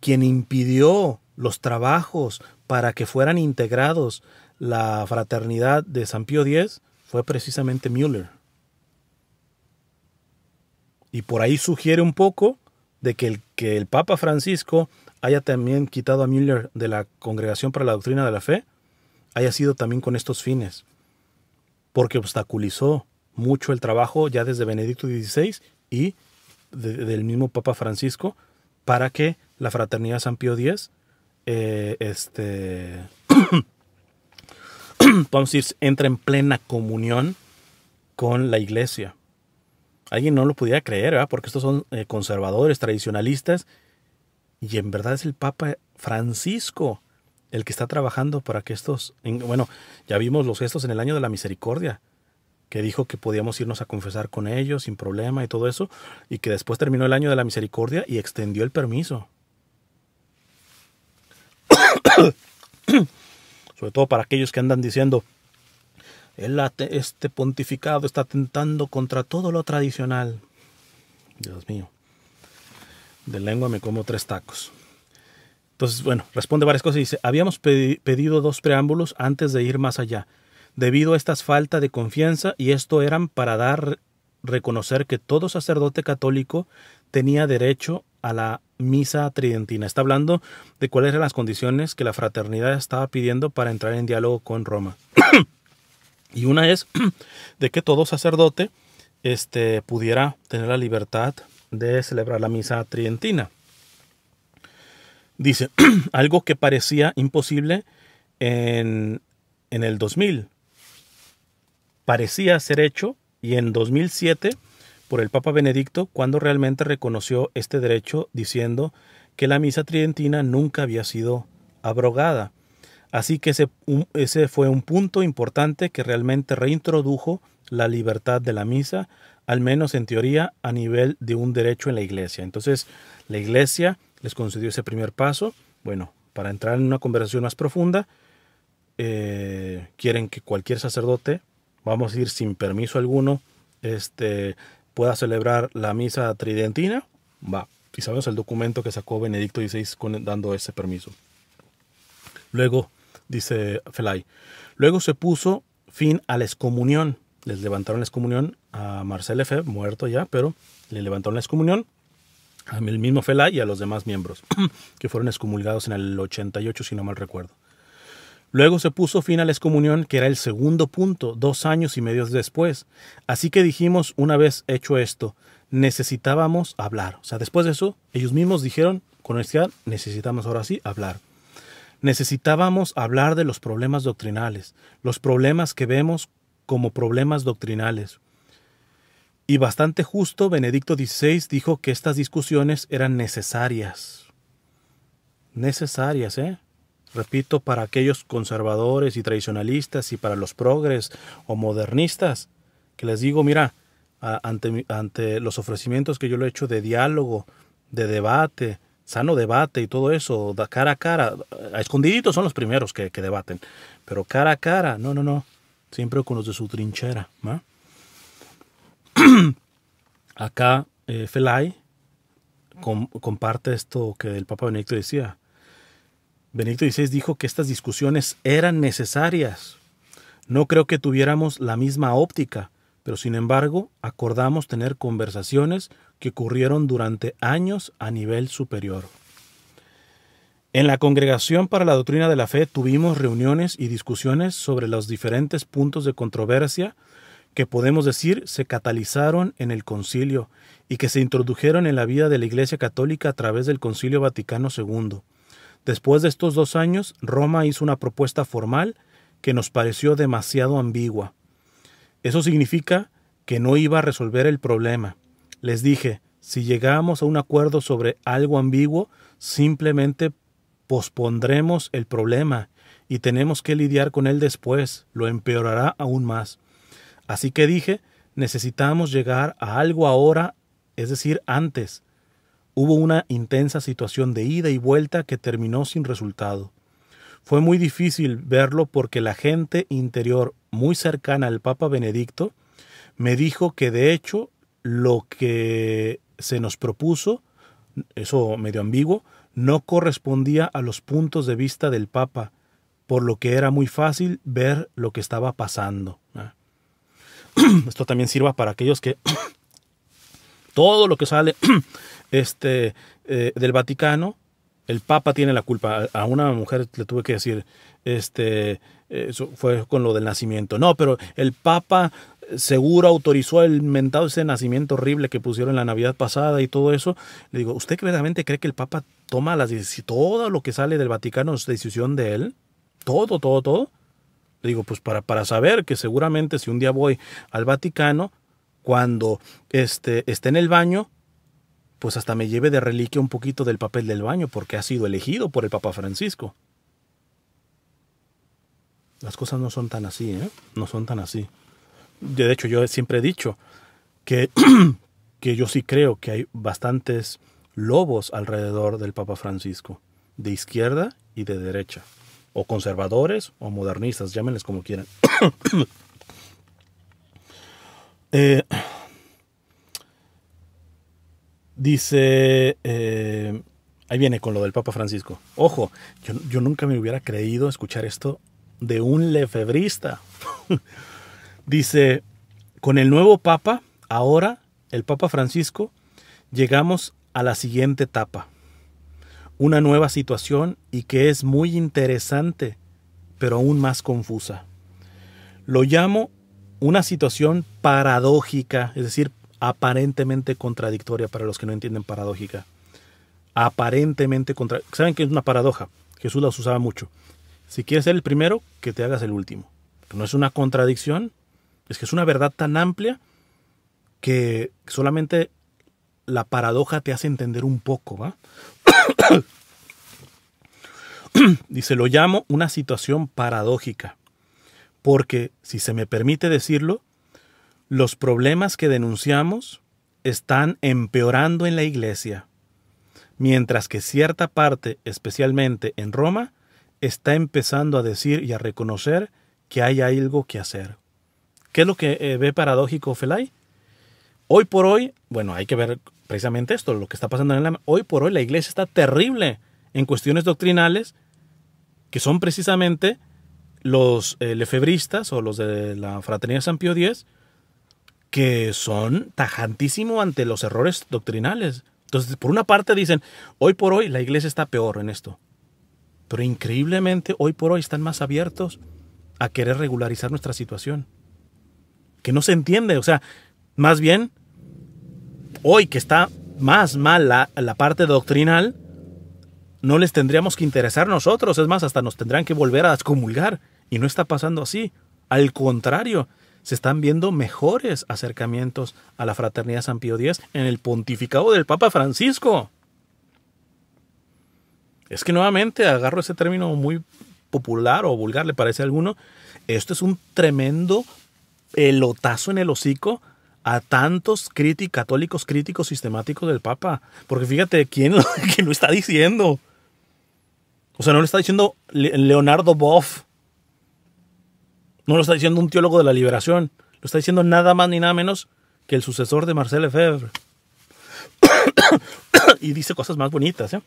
quien impidió los trabajos para que fueran integrados la fraternidad de San Pío X fue precisamente Müller. Y por ahí sugiere un poco de que el Papa Francisco haya también quitado a Müller de la Congregación para la Doctrina de la Fe, haya sido también con estos fines, porque obstaculizó mucho el trabajo ya desde Benedicto XVI y del mismo Papa Francisco para que la Fraternidad San Pío X vamos a decir, entra en plena comunión con la Iglesia. Alguien no lo pudiera creer, ¿verdad? Porque estos son conservadores, tradicionalistas, y en verdad es el Papa Francisco el que está trabajando para que estos... ya vimos los gestos en el año de la misericordia, que dijo que podíamos irnos a confesar con ellos sin problema y todo eso, y que después terminó el año de la misericordia y extendió el permiso. Sobre todo para aquellos que andan diciendo: este pontificado está atentando contra todo lo tradicional. Dios mío, de lengua me como 3 tacos. Entonces, responde varias cosas y dice: habíamos pedido 2 preámbulos antes de ir más allá, debido a esta falta de confianza, y esto eran para reconocer que todo sacerdote católico tenía derecho a la misa tridentina. Está hablando de cuáles eran las condiciones que la fraternidad estaba pidiendo para entrar en diálogo con Roma. Y una es de que todo sacerdote pudiera tener la libertad de celebrar la misa tridentina. Dice, algo que parecía imposible en el 2000. Parecía ser hecho, y en 2007 por el Papa Benedicto, cuando realmente reconoció este derecho diciendo que la misa tridentina nunca había sido abrogada. Así que ese fue un punto importante que realmente reintrodujo la libertad de la misa, al menos en teoría, a nivel de un derecho en la iglesia. Entonces, la iglesia les concedió ese primer paso. Bueno, para entrar en una conversación más profunda, quieren que cualquier sacerdote, vamos a ir sin permiso alguno, pueda celebrar la misa tridentina. Va, y sabemos el documento que sacó Benedicto XVI dando ese permiso. Luego, dice Felay, luego se puso fin a la excomunión. Les levantaron la excomunión a Marcel Lefebvre, muerto ya, pero le levantaron la excomunión al mismo Felay y a los demás miembros, que fueron excomulgados en el 88, si no mal recuerdo. Luego se puso fin a la excomunión, que era el segundo punto, 2 años y medio después. Así que dijimos, una vez hecho esto, necesitábamos hablar. O sea, después de eso, ellos mismos dijeron, con honestidad, necesitamos ahora sí hablar. Necesitábamos hablar de los problemas doctrinales, los problemas que vemos como problemas doctrinales. Y bastante justo, Benedicto XVI dijo que estas discusiones eran necesarias. Necesarias, Repito, para aquellos conservadores y tradicionalistas y para los progres o modernistas, que les digo, mira, ante los ofrecimientos que yo le he hecho de diálogo, de debate, sano debate y todo eso, cara a cara, a escondiditos son los primeros que debaten, pero cara a cara, no, siempre con los de su trinchera, ¿no? Acá Felay comparte esto que el Papa Benedicto decía. Benedicto XVI dijo que estas discusiones eran necesarias. No creo que tuviéramos la misma óptica, pero sin embargo acordamos tener conversaciones que ocurrieron durante años a nivel superior. En la Congregación para la Doctrina de la Fe tuvimos reuniones y discusiones sobre los diferentes puntos de controversia que podemos decir se catalizaron en el concilio y que se introdujeron en la vida de la Iglesia Católica a través del Concilio Vaticano II. Después de estos 2 años, Roma hizo una propuesta formal que nos pareció demasiado ambigua. Eso significa que no iba a resolver el problema. Les dije, si llegamos a un acuerdo sobre algo ambiguo, simplemente pospondremos el problema y tenemos que lidiar con él después, lo empeorará aún más. Así que dije, necesitamos llegar a algo ahora, es decir, antes. Hubo una intensa situación de ida y vuelta que terminó sin resultado. Fue muy difícil verlo porque la gente interior muy cercana al Papa Benedicto me dijo que de hecho lo que se nos propuso, eso medio ambiguo, no correspondía a los puntos de vista del Papa, por lo que era muy fácil ver lo que estaba pasando. Esto también sirva para aquellos que todo lo que sale del Vaticano, el Papa tiene la culpa. A una mujer le tuve que decir, eso fue con lo del nacimiento. No, pero el Papa seguro autorizó el mentado ese nacimiento horrible que pusieron la Navidad pasada y todo eso. Le digo, ¿usted verdaderamente cree que el Papa toma todo lo que sale del Vaticano es decisión de él? ¿Todo? Le digo, pues para saber que seguramente si un día voy al Vaticano, cuando esté en el baño, pues hasta me lleve de reliquia un poquito del papel del baño, porque ha sido elegido por el Papa Francisco. Las cosas no son tan así, No son tan así. De hecho, yo siempre he dicho que yo sí creo que hay bastantes lobos alrededor del Papa Francisco, de izquierda y de derecha, o conservadores o modernistas, llámenles como quieran. Dice, ahí viene con lo del Papa Francisco. Ojo, yo nunca me hubiera creído escuchar esto de un lefebrista. Dice, con el nuevo Papa, ahora el Papa Francisco, llegamos a la siguiente etapa. Una nueva situación y que es muy interesante, pero aún más confusa. Lo llamo una situación paradójica, es decir, aparentemente contradictoria para los que no entienden paradójica. Aparentemente contradictoria. ¿Saben qué es una paradoja? Jesús las usaba mucho. Si quieres ser el primero, que te hagas el último. No es una contradicción, es que es una verdad tan amplia que solamente la paradoja te hace entender un poco, ¿va? Dice, lo llamo una situación paradójica, porque, si se me permite decirlo, los problemas que denunciamos están empeorando en la Iglesia, mientras que cierta parte, especialmente en Roma, está empezando a decir y a reconocer que hay algo que hacer. ¿Qué es lo que ve paradójico Felay? Hoy por hoy, bueno, hay que ver precisamente esto, lo que está pasando hoy por hoy la Iglesia está terrible en cuestiones doctrinales, que son precisamente los lefebristas o los de la Fraternidad San Pío X, que son tajantísimos ante los errores doctrinales. Entonces, por una parte dicen, hoy por hoy la Iglesia está peor en esto, pero increíblemente hoy por hoy están más abiertos a querer regularizar nuestra situación, que no se entiende. O sea, más bien, hoy que está más mal la parte doctrinal, no les tendríamos que interesar nosotros. Es más, hasta nos tendrán que volver a excomulgar. Y no está pasando así. Al contrario, se están viendo mejores acercamientos a la Fraternidad San Pío X en el pontificado del Papa Francisco. Es que nuevamente agarro ese término muy popular o vulgar, le parece a alguno. Esto es un tremendo pelotazo en el hocico a tantos católicos críticos sistemáticos del Papa. Porque fíjate, ¿quién lo está diciendo? O sea, no lo está diciendo Leonardo Boff. No lo está diciendo un teólogo de la liberación. Lo está diciendo nada más ni nada menos que el sucesor de Marcel Lefebvre. Y dice cosas más bonitas, ¿eh?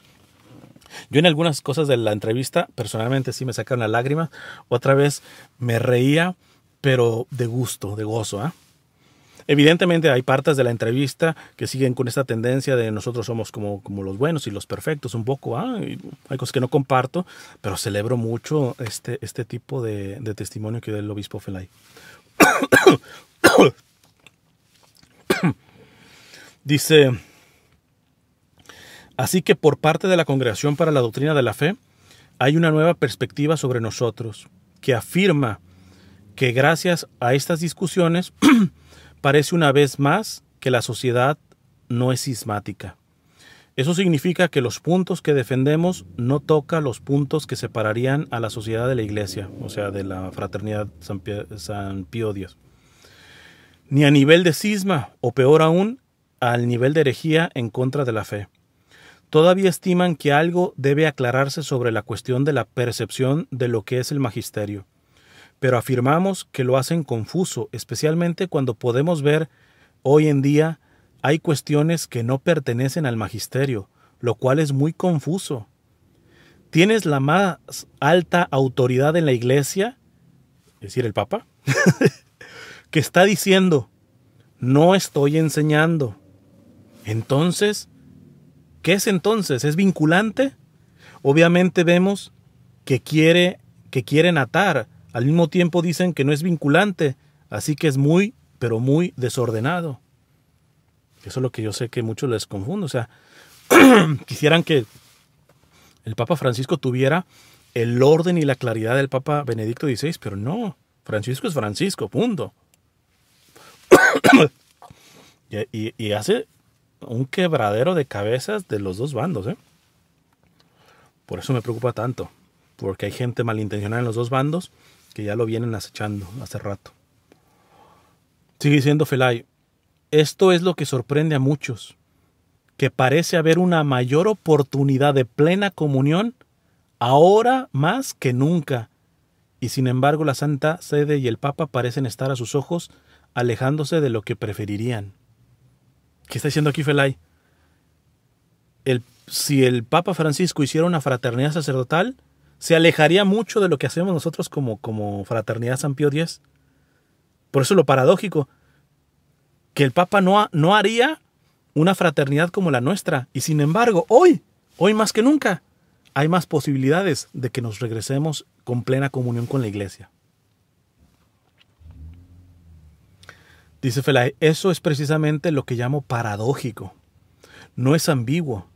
Yo en algunas cosas de la entrevista, personalmente sí me sacaron la lágrima. Otra vez me reía, pero de gusto, de gozo, ¿eh? Evidentemente hay partes de la entrevista que siguen con esta tendencia de nosotros somos como los buenos y los perfectos un poco. Hay cosas que no comparto, pero celebro mucho este tipo de testimonio que da el obispo Felay. Dice, así que por parte de la Congregación para la Doctrina de la Fe hay una nueva perspectiva sobre nosotros que afirma que gracias a estas discusiones parece una vez más que la sociedad no es cismática. Eso significa que los puntos que defendemos no tocan los puntos que separarían a la sociedad de la Iglesia, o sea, de la Fraternidad San Pío X. Ni a nivel de cisma, o peor aún, al nivel de herejía en contra de la fe. Todavía estiman que algo debe aclararse sobre la cuestión de la percepción de lo que es el magisterio. Pero afirmamos que lo hacen confuso, especialmente cuando podemos ver hoy en día hay cuestiones que no pertenecen al magisterio, lo cual es muy confuso. ¿Tienes la más alta autoridad en la Iglesia, es decir, el Papa, que está diciendo, no estoy enseñando? Entonces, ¿qué es entonces? ¿Es vinculante? Obviamente vemos que quieren atar. Al mismo tiempo dicen que no es vinculante, así que es muy, pero muy desordenado. Eso es lo que yo sé que muchos les confundo. O sea, quisieran que el Papa Francisco tuviera el orden y la claridad del Papa Benedicto XVI, pero no. Francisco es Francisco, punto. y hace un quebradero de cabezas de los dos bandos, ¿eh? Por eso me preocupa tanto, porque hay gente malintencionada en los dos bandos que ya lo vienen acechando hace rato. Sigue diciendo Felay, esto es lo que sorprende a muchos, que parece haber una mayor oportunidad de plena comunión ahora más que nunca, y sin embargo la Santa Sede y el Papa parecen estar a sus ojos alejándose de lo que preferirían. ¿Qué está diciendo aquí Felay? Si el Papa Francisco hiciera una fraternidad sacerdotal, se alejaría mucho de lo que hacemos nosotros como Fraternidad San Pío X. Por eso lo paradójico, que el Papa no haría una fraternidad como la nuestra. Y sin embargo, hoy más que nunca, hay más posibilidades de que nos regresemos con plena comunión con la Iglesia. Dice Felay, eso es precisamente lo que llamo paradójico. No es ambiguo.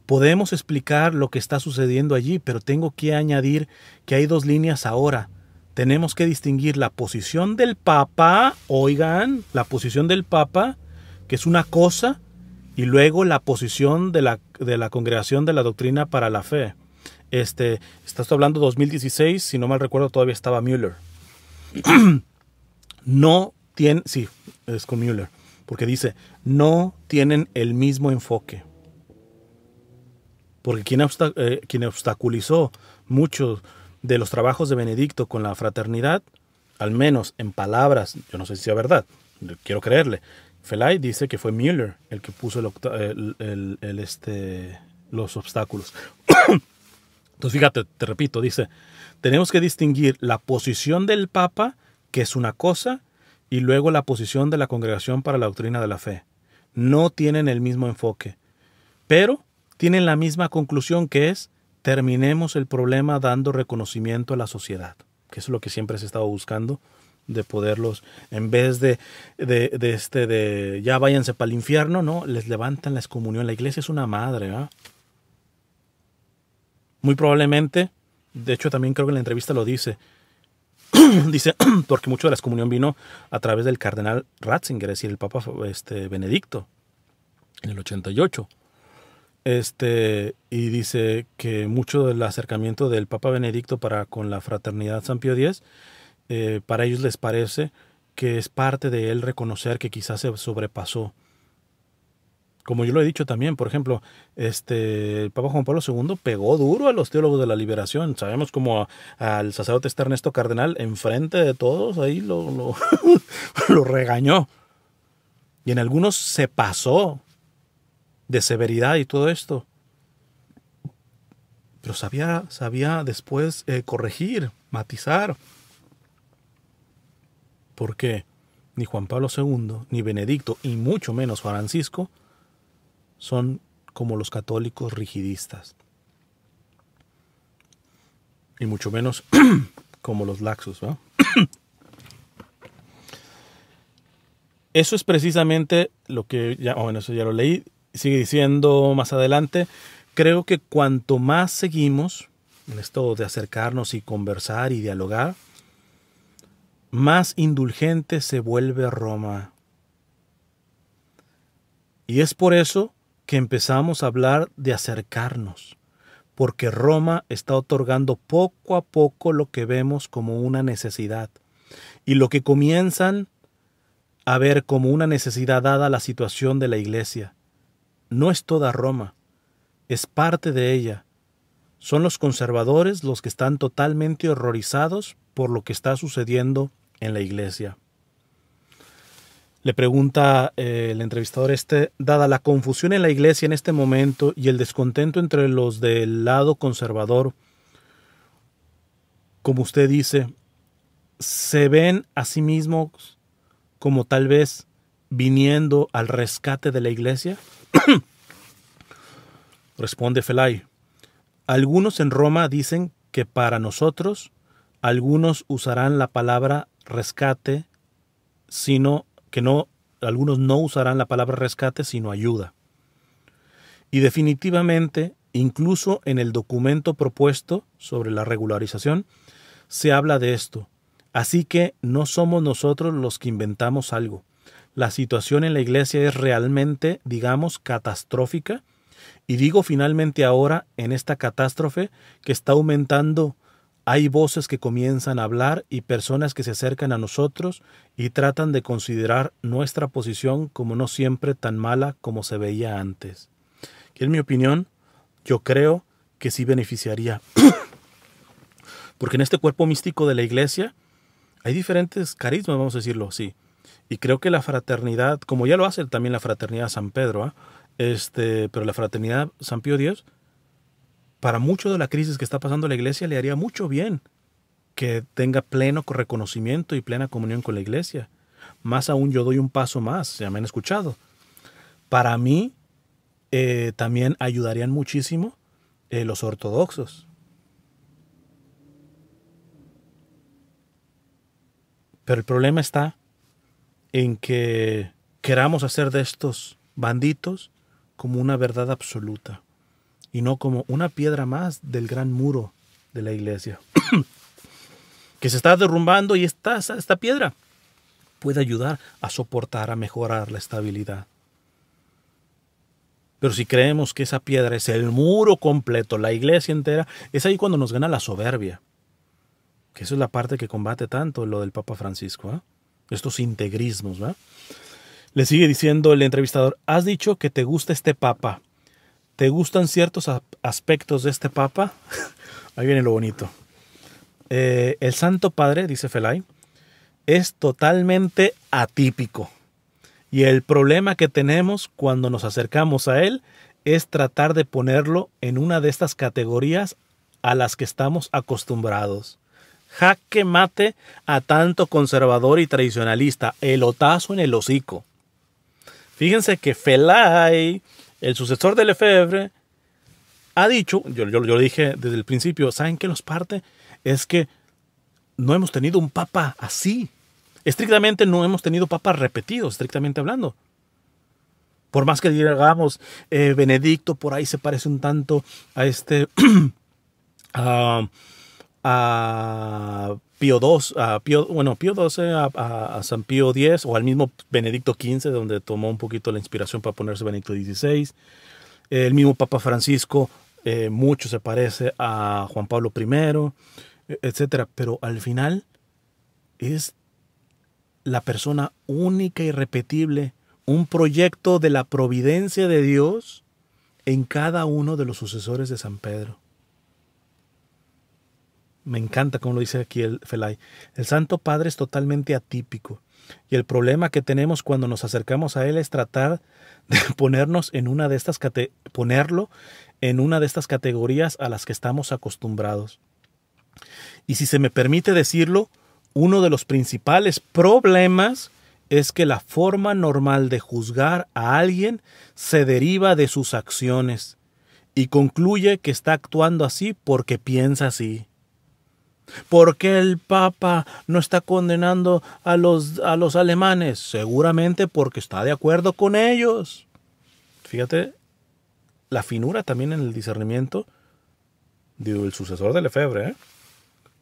Podemos explicar lo que está sucediendo allí, pero tengo que añadir que hay dos líneas ahora. Tenemos que distinguir la posición del Papa, oigan, la posición del Papa, que es una cosa, y luego la posición de la Congregación de la Doctrina para la Fe. Estás hablando 2016, si no mal recuerdo todavía estaba Mueller. No tienen, sí, es con Mueller, porque dice, no tienen el mismo enfoque. Porque quien obstaculizó muchos de los trabajos de Benedicto con la fraternidad, al menos en palabras, yo no sé si sea verdad, quiero creerle, Felay dice que fue Mueller el que puso los obstáculos. Entonces fíjate, te repito, dice, tenemos que distinguir la posición del Papa, que es una cosa, y luego la posición de la Congregación para la Doctrina de la Fe. No tienen el mismo enfoque, pero tienen la misma conclusión, que es, terminemos el problema dando reconocimiento a la sociedad, que es lo que siempre se estaba buscando, de poderlos, en vez de ya váyanse para el infierno, no, les levantan la excomunión. La iglesia es una madre, ¿eh? Muy probablemente, de hecho también creo que en la entrevista lo dice, dice, porque mucho de la excomunión vino a través del cardenal Ratzinger, es decir, el Papa Benedicto, en el 88. Y dice que mucho del acercamiento del Papa Benedicto con la fraternidad San Pío X, para ellos les parece que es parte de él reconocer que quizás se sobrepasó. Como yo lo he dicho también, por ejemplo, el Papa Juan Pablo II pegó duro a los teólogos de la liberación. Sabemos como al sacerdote Ernesto Cardenal, enfrente de todos, ahí lo regañó. Y en algunos se pasó de severidad y todo esto. Pero sabía después corregir, matizar. Porque ni Juan Pablo II, ni Benedicto, y mucho menos Francisco, son como los católicos rigidistas. Y mucho menos como los laxos, ¿no? Eso es precisamente lo que, eso ya lo leí, sigue diciendo más adelante, creo que cuanto más seguimos en esto de acercarnos y conversar y dialogar, más indulgente se vuelve Roma. Y es por eso que empezamos a hablar de acercarnos, porque Roma está otorgando poco a poco lo que vemos como una necesidad, y lo que comienzan a ver como una necesidad dada la situación de la Iglesia. No es toda Roma, es parte de ella. Son los conservadores los que están totalmente horrorizados por lo que está sucediendo en la Iglesia. Le pregunta el entrevistador dada la confusión en la Iglesia en este momento y el descontento entre los del lado conservador, como usted dice, ¿se ven a sí mismos como tal vez viniendo al rescate de la Iglesia? Responde Felay. Algunos en Roma dicen que para nosotros, algunos usarán la palabra rescate, algunos no usarán la palabra rescate, sino ayuda. Y definitivamente, incluso en el documento propuesto sobre la regularización, se habla de esto. Así que no somos nosotros los que inventamos algo. La situación en la Iglesia es realmente, digamos, catastrófica. Y digo finalmente ahora, en esta catástrofe que está aumentando, hay voces que comienzan a hablar y personas que se acercan a nosotros y tratan de considerar nuestra posición como no siempre tan mala como se veía antes. Y en mi opinión, yo creo que sí beneficiaría. Porque en este cuerpo místico de la Iglesia hay diferentes carismas, vamos a decirlo así. Y creo que la fraternidad, como ya lo hace también la fraternidad San Pedro, pero la fraternidad San Pío X, para mucho de la crisis que está pasando la Iglesia, le haría mucho bien que tenga pleno reconocimiento y plena comunión con la Iglesia. Más aún, yo doy un paso más, ya me han escuchado. Para mí, también ayudarían muchísimo los ortodoxos. Pero el problema está en que queramos hacer de estos banditos como una verdad absoluta y no como una piedra más del gran muro de la Iglesia que se está derrumbando, y esta piedra puede ayudar a soportar, a mejorar la estabilidad. Pero si creemos que esa piedra es el muro completo, la iglesia entera, es ahí cuando nos gana la soberbia. Que eso es la parte que combate tanto lo del Papa Francisco, ¿eh? Estos integrismos, ¿verdad? Le sigue diciendo el entrevistador, has dicho que te gusta este Papa. ¿Te gustan ciertos aspectos de este Papa? Ahí viene lo bonito. El Santo Padre, dice Felay, es totalmente atípico. Y el problema que tenemos cuando nos acercamos a él es tratar de ponerlo en una de estas categorías a las que estamos acostumbrados. Jaque mate a tanto conservador y tradicionalista, elotazo en el hocico. Fíjense que Felay, el sucesor de Lefebvre, ha dicho, yo lo dije desde el principio, ¿saben qué nos parte? Es que no hemos tenido un papa así. Estrictamente no hemos tenido papas repetidos, estrictamente hablando. Por más que digamos, Benedicto por ahí se parece un tanto a a Pío XII, a San Pío X, o al mismo Benedicto XV, donde tomó un poquito la inspiración para ponerse Benedicto XVI. El mismo Papa Francisco, mucho se parece a Juan Pablo I, etcétera. Pero al final es la persona única y irrepetible, un proyecto de la providencia de Dios en cada uno de los sucesores de San Pedro. Me encanta como lo dice aquí el Felay. El Santo Padre es totalmente atípico y el problema que tenemos cuando nos acercamos a él es tratar de ponerlo en una de estas categorías a las que estamos acostumbrados. Y si se me permite decirlo, uno de los principales problemas es que la forma normal de juzgar a alguien se deriva de sus acciones y concluye que está actuando así porque piensa así. ¿Por qué el Papa no está condenando a los alemanes? Seguramente porque está de acuerdo con ellos. Fíjate, la finura también en el discernimiento del sucesor de Lefebvre, ¿eh?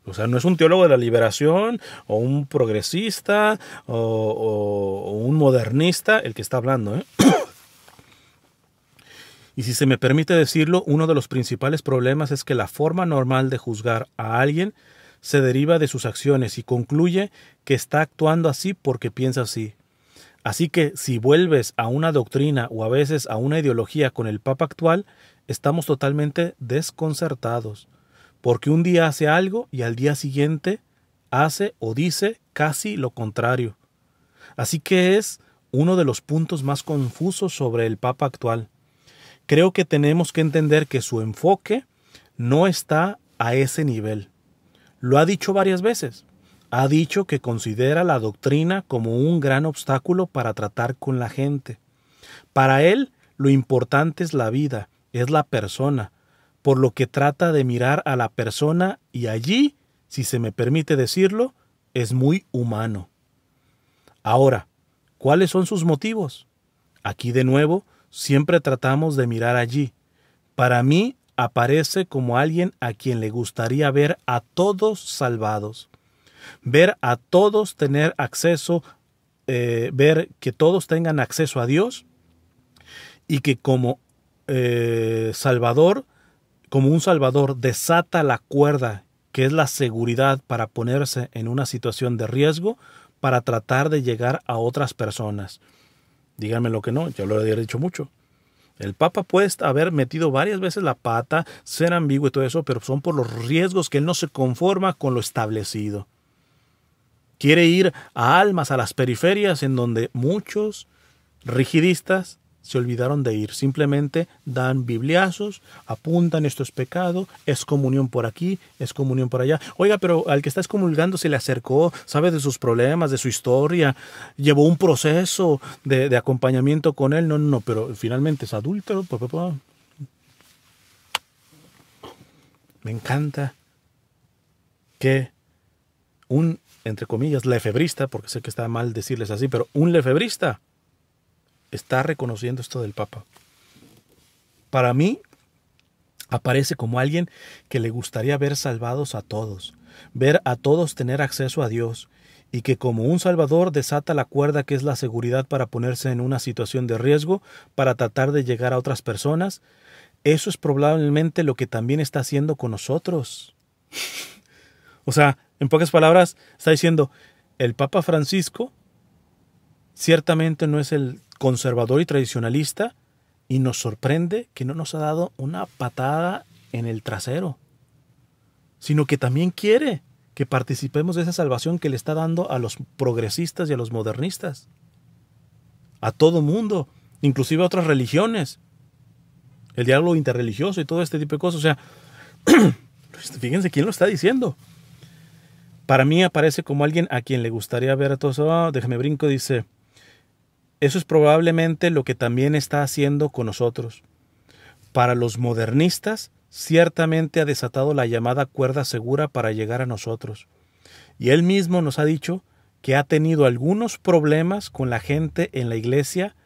O sea, no es un teólogo de la liberación o un progresista o un modernista el que está hablando, ¿eh? Y si se me permite decirlo, uno de los principales problemas es que la forma normal de juzgar a alguien se deriva de sus acciones y concluye que está actuando así porque piensa así. Así que si vuelves a una doctrina o a veces a una ideología con el Papa actual, estamos totalmente desconcertados. Porque un día hace algo y al día siguiente hace o dice casi lo contrario. Así que es uno de los puntos más confusos sobre el Papa actual. Creo que tenemos que entender que su enfoque no está a ese nivel. Lo ha dicho varias veces. Ha dicho que considera la doctrina como un gran obstáculo para tratar con la gente. Para él, lo importante es la vida, es la persona, por lo que trata de mirar a la persona y allí, si se me permite decirlo, es muy humano. Ahora, ¿cuáles son sus motivos? Aquí de nuevo, siempre tratamos de mirar allí. Para mí, aparece como alguien a quien le gustaría ver a todos salvados, ver a todos tener acceso, ver que todos tengan acceso a Dios y que como Salvador, como un Salvador desata la cuerda que es la seguridad para ponerse en una situación de riesgo para tratar de llegar a otras personas. Díganme lo que no, ya lo he dicho mucho. El Papa puede haber metido varias veces la pata, ser ambiguo y todo eso, pero son por los riesgos que él no se conforma con lo establecido. Quiere ir a almas, a las periferias, en donde muchos rigidistas se olvidaron de ir. Simplemente dan bibliazos, apuntan esto es pecado, es comunión por aquí, es comunión por allá. Oiga, pero al que está excomulgando se le acercó, sabe de sus problemas, de su historia, llevó un proceso de acompañamiento con él. No, pero finalmente es adúltero. Me encanta que un, entre comillas, lefebrista, porque sé que está mal decirles así, pero un lefebrista está reconociendo esto del Papa. Para mí, aparece como alguien que le gustaría ver salvados a todos, ver a todos tener acceso a Dios y que como un salvador desata la cuerda que es la seguridad para ponerse en una situación de riesgo, para tratar de llegar a otras personas, eso es probablemente lo que también está haciendo con nosotros. O sea, en pocas palabras, está diciendo, el Papa Francisco ciertamente no es el conservador y tradicionalista, y nos sorprende que no nos ha dado una patada en el trasero, sino que también quiere que participemos de esa salvación que le está dando a los progresistas y a los modernistas, a todo mundo, inclusive a otras religiones, el diálogo interreligioso y todo este tipo de cosas. O sea, fíjense quién lo está diciendo. Para mí aparece como alguien a quien le gustaría ver a todo eso. Déjame brinco, dice, eso es probablemente lo que también está haciendo con nosotros. Para los modernistas, ciertamente ha desatado la llamada cuerda segura para llegar a nosotros. Y él mismo nos ha dicho que ha tenido algunos problemas con la gente en la iglesia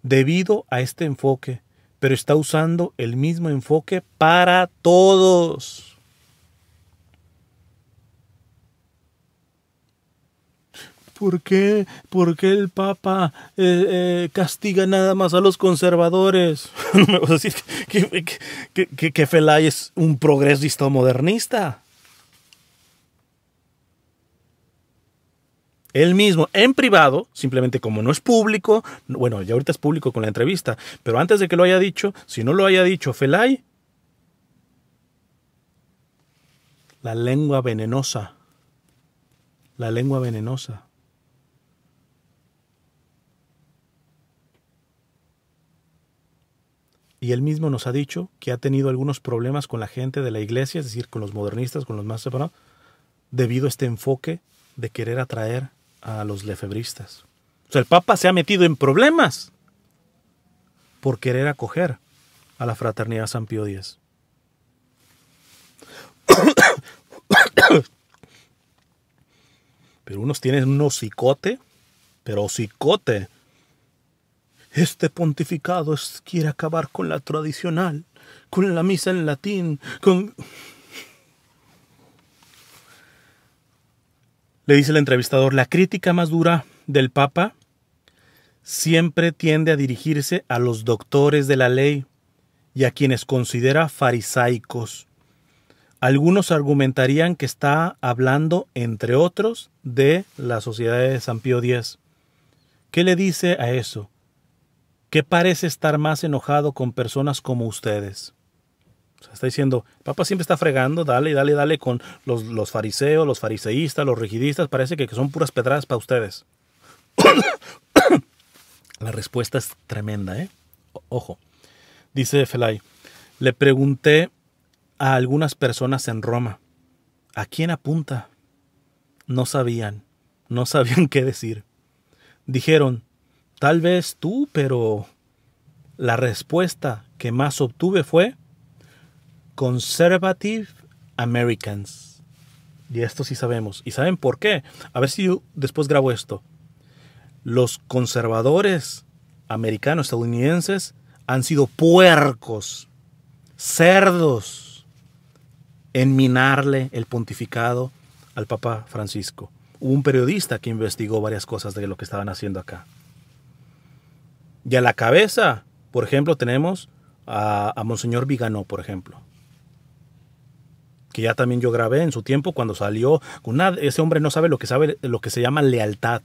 debido a este enfoque, pero está usando el mismo enfoque para todos. ¿Por qué el Papa castiga nada más a los conservadores? No me vas a decir que Felay es un progresista modernista. Él mismo, en privado, simplemente como no es público, bueno, ya ahorita es público con la entrevista, pero antes de que lo haya dicho, si no lo haya dicho Felay, la lengua venenosa. La lengua venenosa. Y él mismo nos ha dicho que ha tenido algunos problemas con la gente de la iglesia, es decir, con los modernistas, con los más separados, debido a este enfoque de querer atraer a los lefebristas. O sea, el Papa se ha metido en problemas por querer acoger a la fraternidad San Pío X. Pero unos tienen un hocicote, pero hocicote. Este pontificado quiere acabar con la tradicional, con la misa en latín, con... Le dice el entrevistador, la crítica más dura del Papa siempre tiende a dirigirse a los doctores de la ley y a quienes considera farisaicos. Algunos argumentarían que está hablando, entre otros, de la Sociedad de San Pío X. ¿Qué le dice a eso? Que parece estar más enojado con personas como ustedes. O sea, está diciendo, el Papa siempre está fregando, dale con los fariseos, los fariseístas, los rigidistas, parece que son puras pedradas para ustedes. La respuesta es tremenda, ¿eh? Ojo. Dice Felay, le pregunté a algunas personas en Roma, ¿a quién apunta? No sabían qué decir. Dijeron, tal vez tú, pero la respuesta que más obtuve fue Conservative Americans. Y esto sí sabemos. ¿Y saben por qué? A ver si yo después grabo esto. Los conservadores americanos, estadounidenses, han sido puercos, cerdos, en minarle el pontificado al Papa Francisco. Hubo un periodista que investigó varias cosas de lo que estaban haciendo acá. Y a la cabeza, por ejemplo, tenemos a Monseñor Viganó, por ejemplo. Que ya también yo grabé en su tiempo cuando salió. Ese hombre no sabe lo que se llama lealtad,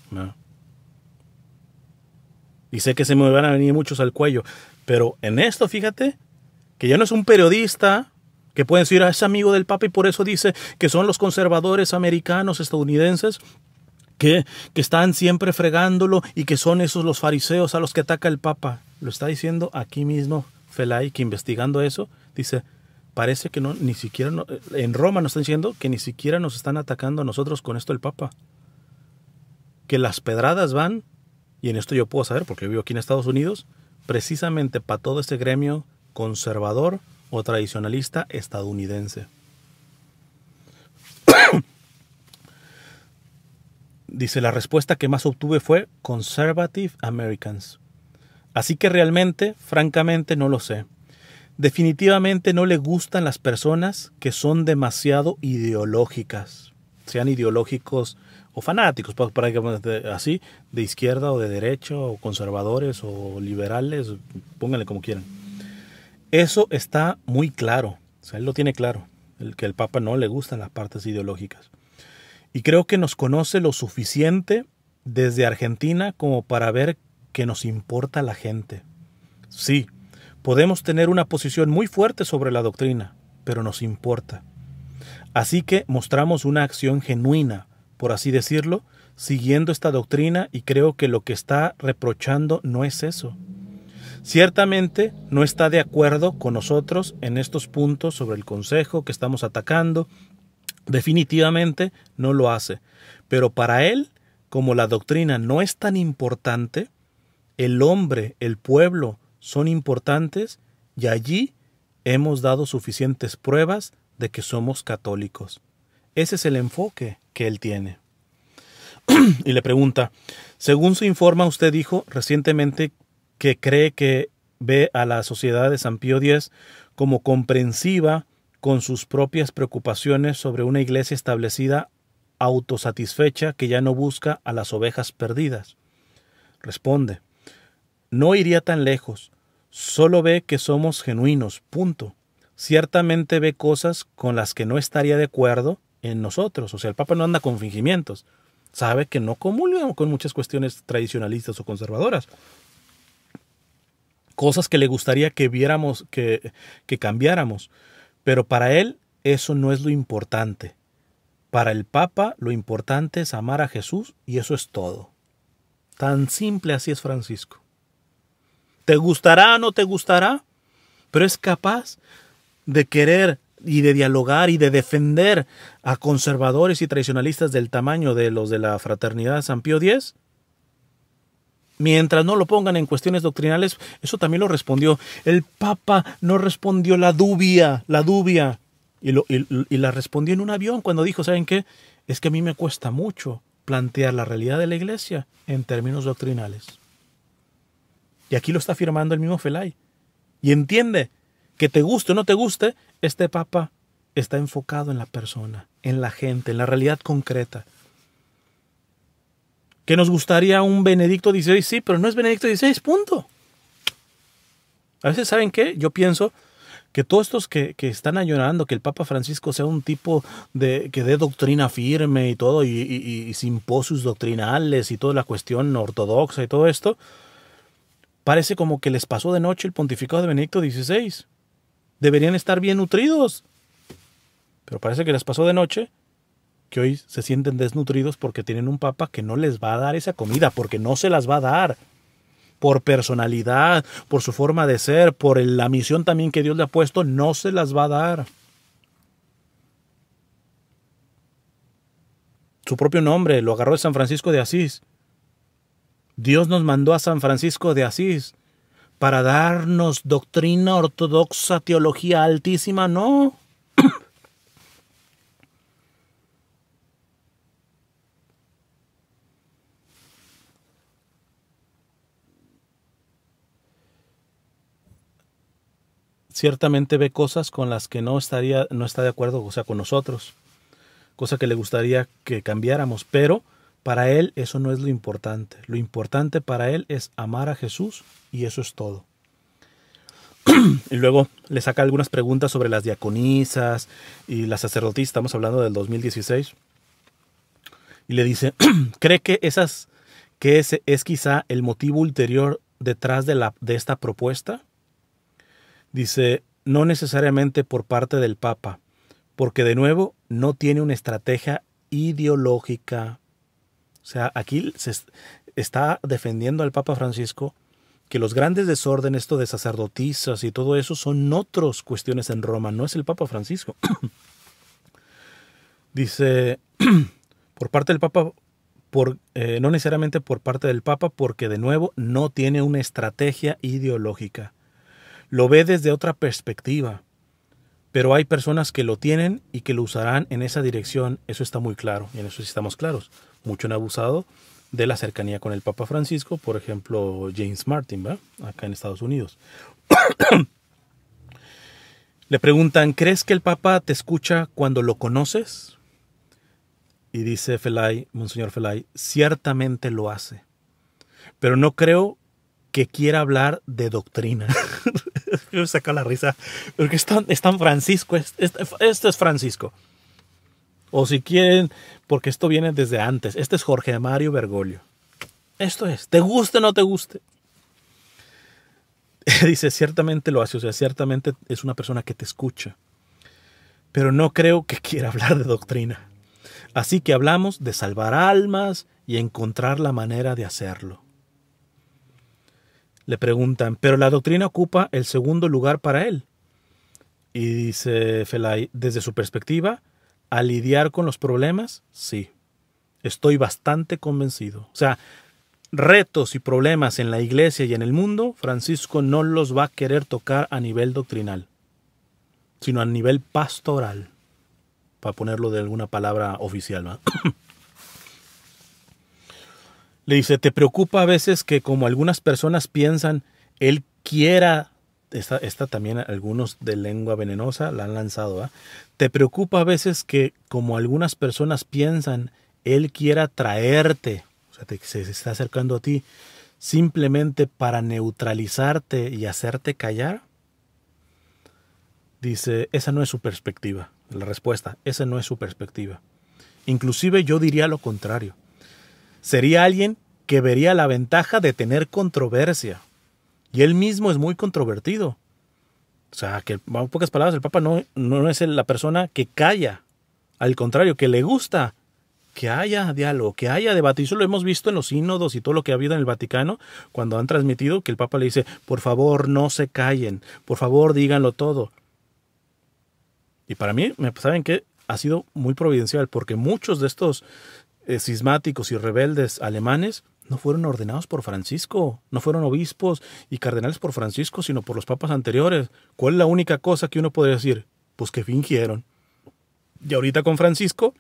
¿no? Y sé que se me van a venir muchos al cuello. Pero en esto, fíjate, que ya no es un periodista que pueden decir, es amigo del Papa y por eso dice que son los conservadores americanos, estadounidenses, que están siempre fregándolo y que son esos los fariseos a los que ataca el Papa. Lo está diciendo aquí mismo Felay, que investigando eso, dice, parece que ni siquiera, en Roma nos están diciendo que ni siquiera nos están atacando a nosotros con esto el Papa. Que las pedradas van, y en esto yo puedo saber porque vivo aquí en Estados Unidos, precisamente para todo ese gremio conservador o tradicionalista estadounidense. Dice, la respuesta que más obtuve fue Conservative Americans. Así que realmente, francamente, no lo sé. Definitivamente no le gustan las personas que son demasiado ideológicas, sean ideológicos o fanáticos, así, de izquierda o de derecha, o conservadores o liberales, pónganle como quieran. Eso está muy claro, o sea, él lo tiene claro, que al Papa no le gustan las partes ideológicas. Y creo que nos conoce lo suficiente desde Argentina como para ver que nos importa la gente. Sí, podemos tener una posición muy fuerte sobre la doctrina, pero nos importa. Así que mostramos una acción genuina, por así decirlo, siguiendo esta doctrina, y creo que lo que está reprochando no es eso. Ciertamente no está de acuerdo con nosotros en estos puntos sobre el consejo que estamos atacando. Definitivamente no lo hace. Pero para él, como la doctrina no es tan importante, el hombre, el pueblo son importantes, y allí hemos dado suficientes pruebas de que somos católicos. Ese es el enfoque que él tiene. Y le pregunta, según su informa, usted dijo recientemente que cree que ve a la Sociedad de San Pío X como comprensiva con sus propias preocupaciones sobre una iglesia establecida, autosatisfecha, que ya no busca a las ovejas perdidas. Responde, no iría tan lejos, solo ve que somos genuinos, punto. Ciertamente ve cosas con las que no estaría de acuerdo en nosotros, o sea, el Papa no anda con fingimientos, sabe que no comulga con muchas cuestiones tradicionalistas o conservadoras, cosas que le gustaría que viéramos, que cambiáramos, pero para él eso no es lo importante. Para el Papa lo importante es amar a Jesús, y eso es todo. Tan simple así es Francisco. ¿Te gustará o no te gustará? Pero es capaz de querer y de dialogar y de defender a conservadores y tradicionalistas del tamaño de los de la Fraternidad San Pío X. Mientras no lo pongan en cuestiones doctrinales, eso también lo respondió. El Papa no respondió la dubia, y la respondió en un avión cuando dijo, ¿saben qué? Es que a mí me cuesta mucho plantear la realidad de la Iglesia en términos doctrinales. Y aquí lo está afirmando el mismo Felay. Y entiende que te guste o no te guste, este Papa está enfocado en la persona, en la gente, en la realidad concreta. ¿Que nos gustaría un Benedicto XVI? Sí, pero no es Benedicto XVI, punto. A veces, ¿saben qué? Yo pienso que todos estos que están añorando que el Papa Francisco sea un tipo que dé doctrina firme y todo, y simposios doctrinales y toda la cuestión ortodoxa y todo esto, parece como que les pasó de noche el pontificado de Benedicto XVI. Deberían estar bien nutridos, pero parece que les pasó de noche, que hoy se sienten desnutridos porque tienen un Papa que no les va a dar esa comida, porque no se las va a dar, por personalidad, por su forma de ser, por la misión también que Dios le ha puesto, no se las va a dar. Su propio nombre lo agarró de San Francisco de Asís. Dios nos mandó a San Francisco de Asís para darnos doctrina ortodoxa, teología altísima, no. Ciertamente ve cosas con las que no está de acuerdo, o sea, con nosotros, cosa que le gustaría que cambiáramos, pero para él eso no es lo importante. Lo importante para él es amar a Jesús, y eso es todo. Y luego le saca algunas preguntas sobre las diaconisas y las sacerdotisas, estamos hablando del 2016, y le dice, ¿cree que ese es quizá el motivo ulterior detrás de esta propuesta? Dice, no necesariamente por parte del Papa, porque de nuevo no tiene una estrategia ideológica. O sea, aquí se está defendiendo al Papa Francisco que los grandes desórdenes, esto de sacerdotisas y todo eso, son otras cuestiones en Roma, no es el Papa Francisco. Dice, por parte del Papa, no necesariamente por parte del Papa, porque de nuevo no tiene una estrategia ideológica. Lo ve desde otra perspectiva, pero hay personas que lo tienen y que lo usarán en esa dirección, eso está muy claro, y en eso sí estamos claros. Mucho han abusado de la cercanía con el Papa Francisco, por ejemplo, James Martin, ¿verdad? Acá en Estados Unidos. Le preguntan, ¿crees que el Papa te escucha cuando lo conoces? Y dice Monseñor Felay, ciertamente lo hace, pero no creo que quiera hablar de doctrina. Yo me saco la risa, porque es tan Francisco, esto es Francisco. O si quieren, porque esto viene desde antes, este es Jorge Mario Bergoglio. Esto es, te guste o no te guste. Dice, ciertamente lo hace, o sea, ciertamente es una persona que te escucha, pero no creo que quiera hablar de doctrina. Así que hablamos de salvar almas y encontrar la manera de hacerlo. Le preguntan, pero la doctrina ocupa el segundo lugar para él. Y dice Felay, desde su perspectiva, a lidiar con los problemas, sí. Estoy bastante convencido. O sea, retos y problemas en la iglesia y en el mundo, Francisco no los va a querer tocar a nivel doctrinal, sino a nivel pastoral, para ponerlo de alguna palabra oficial, ¿no? Le dice, ¿te preocupa a veces que como algunas personas piensan, él quiera, esta también algunos de lengua venenosa la han lanzado, ¿eh? ¿Te preocupa a veces que como algunas personas piensan, él quiera traerte, o sea, se está acercando a ti, simplemente para neutralizarte y hacerte callar? Dice, esa no es su perspectiva. La respuesta, esa no es su perspectiva. Inclusive yo diría lo contrario. Sería alguien que vería la ventaja de tener controversia. Y él mismo es muy controvertido. O sea, que en pocas palabras, el Papa no es la persona que calla. Al contrario, que le gusta que haya diálogo, que haya debate. Y eso lo hemos visto en los sínodos y todo lo que ha habido en el Vaticano, cuando han transmitido que el Papa le dice, por favor, no se callen, por favor, díganlo todo. Y para mí, ¿saben qué? Ha sido muy providencial, porque muchos de estos cismáticos y rebeldes alemanes no fueron ordenados por Francisco, no fueron obispos y cardenales por Francisco, sino por los papas anteriores. ¿Cuál es la única cosa que uno podría decir? Pues que fingieron. Y ahorita con Francisco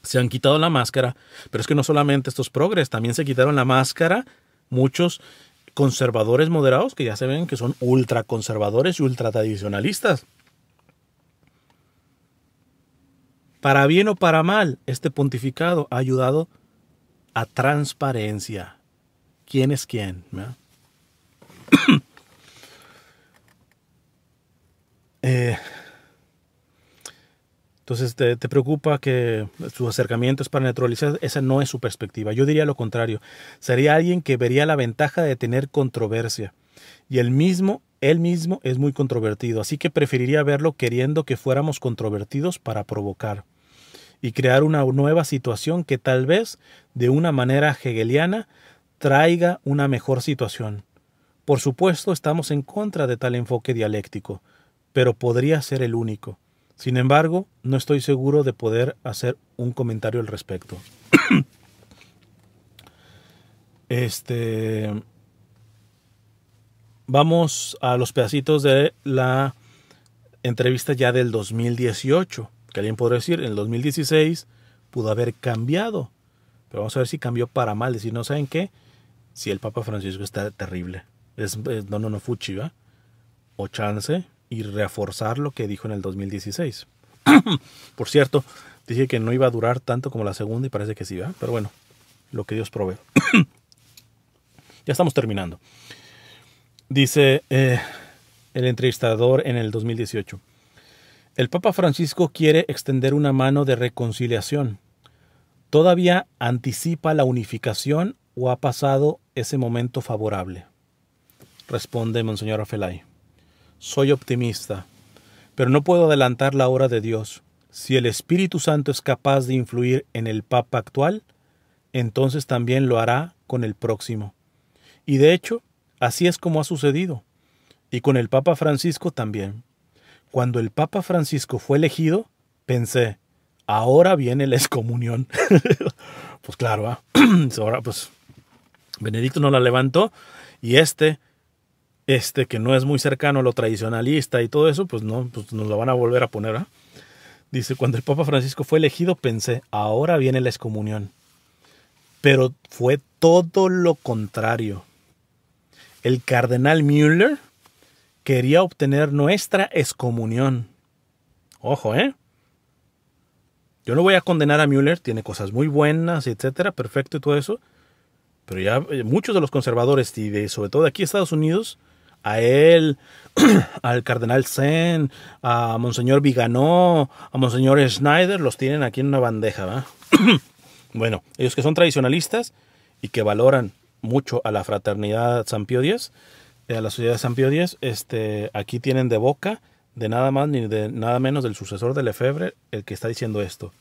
se han quitado la máscara, pero es que no solamente estos progres, también se quitaron la máscara muchos conservadores moderados que ya se ven que son ultraconservadores y ultratradicionalistas. Para bien o para mal, este pontificado ha ayudado a transparencia. ¿Quién es quién? Entonces, ¿te preocupa que su acercamiento es para neutralizar? Esa no es su perspectiva. Yo diría lo contrario. Sería alguien que vería la ventaja de tener controversia. Y él mismo es muy controvertido. Así que preferiría verlo queriendo que fuéramos controvertidos para provocar y crear una nueva situación que tal vez, de una manera hegeliana, traiga una mejor situación. Por supuesto, estamos en contra de tal enfoque dialéctico, pero podría ser el único. Sin embargo, no estoy seguro de poder hacer un comentario al respecto. Vamos a los pedacitos de la entrevista ya del 2018. Que alguien podría decir, en el 2016 pudo haber cambiado. Pero vamos a ver si cambió para mal. Decir, ¿no saben qué? Si el Papa Francisco está terrible. Es no fuchi, ¿va? O chance y reforzar lo que dijo en el 2016. Por cierto, dije que no iba a durar tanto como la segunda y parece que sí, ¿va? Pero bueno, lo que Dios provee. Ya estamos terminando. Dice el entrevistador en el 2018. El Papa Francisco quiere extender una mano de reconciliación. ¿Todavía anticipa la unificación o ha pasado ese momento favorable? Responde Monseñor Felay. Soy optimista, pero no puedo adelantar la hora de Dios. Si el Espíritu Santo es capaz de influir en el Papa actual, entonces también lo hará con el próximo. Y de hecho, así es como ha sucedido. Y con el Papa Francisco también. Cuando el Papa Francisco fue elegido, pensé, ahora viene la excomunión. Pues claro, ahora pues Benedicto no la levantó y este que no es muy cercano a lo tradicionalista y todo eso, pues nos lo van a volver a poner, ¿eh? Dice, cuando el Papa Francisco fue elegido, pensé, ahora viene la excomunión. Pero fue todo lo contrario. El cardenal Müller quería obtener nuestra excomunión. Ojo, ¿eh? Yo no voy a condenar a Müller, tiene cosas muy buenas, etcétera, perfecto y todo eso, pero ya muchos de los conservadores, y sobre todo de aquí Estados Unidos, a él, al cardenal Zen, a Monseñor Viganó, a Monseñor Schneider, los tienen aquí en una bandeja, ¿va? Bueno, ellos que son tradicionalistas y que valoran mucho a la fraternidad San Pío X, a la sociedad de San Pío X, aquí tienen de boca de nada más ni de nada menos del sucesor de Lefebvre el que está diciendo esto.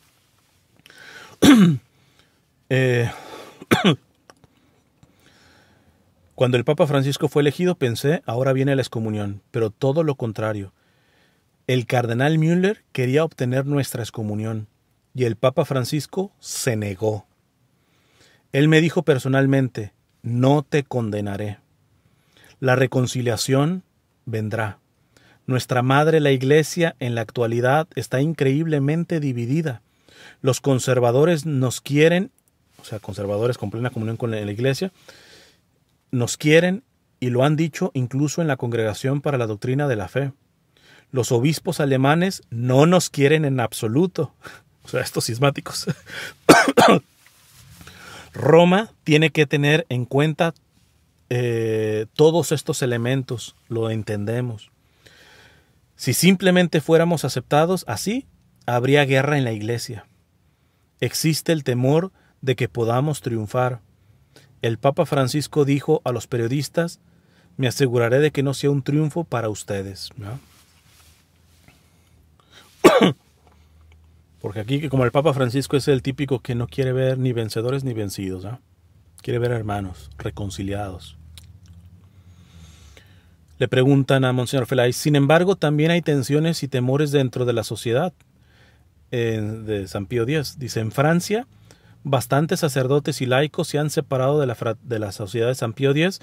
Cuando el Papa Francisco fue elegido pensé, ahora viene la excomunión, pero todo lo contrario. El cardenal Müller quería obtener nuestra excomunión y el Papa Francisco se negó. Él me dijo personalmente, no te condenaré. La reconciliación vendrá. Nuestra madre, la Iglesia, en la actualidad está increíblemente dividida. Los conservadores nos quieren, o sea, conservadores con plena comunión con la Iglesia, nos quieren y lo han dicho incluso en la Congregación para la Doctrina de la Fe. Los obispos alemanes no nos quieren en absoluto. O sea, estos cismáticos. Roma tiene que tener en cuenta todos estos elementos, lo entendemos. Si simplemente fuéramos aceptados así, habría guerra en la Iglesia. Existe el temor de que podamos triunfar. El Papa Francisco dijo a los periodistas, me aseguraré de que no sea un triunfo para ustedes, ¿no? Porque aquí, como el Papa Francisco es el típico que no quiere ver ni vencedores ni vencidos, ¿no? Quiere ver hermanos reconciliados. Le preguntan a Monseñor Felay, sin embargo, también hay tensiones y temores dentro de la sociedad de San Pío X. Dice, en Francia, bastantes sacerdotes y laicos se han separado de la sociedad de San Pío X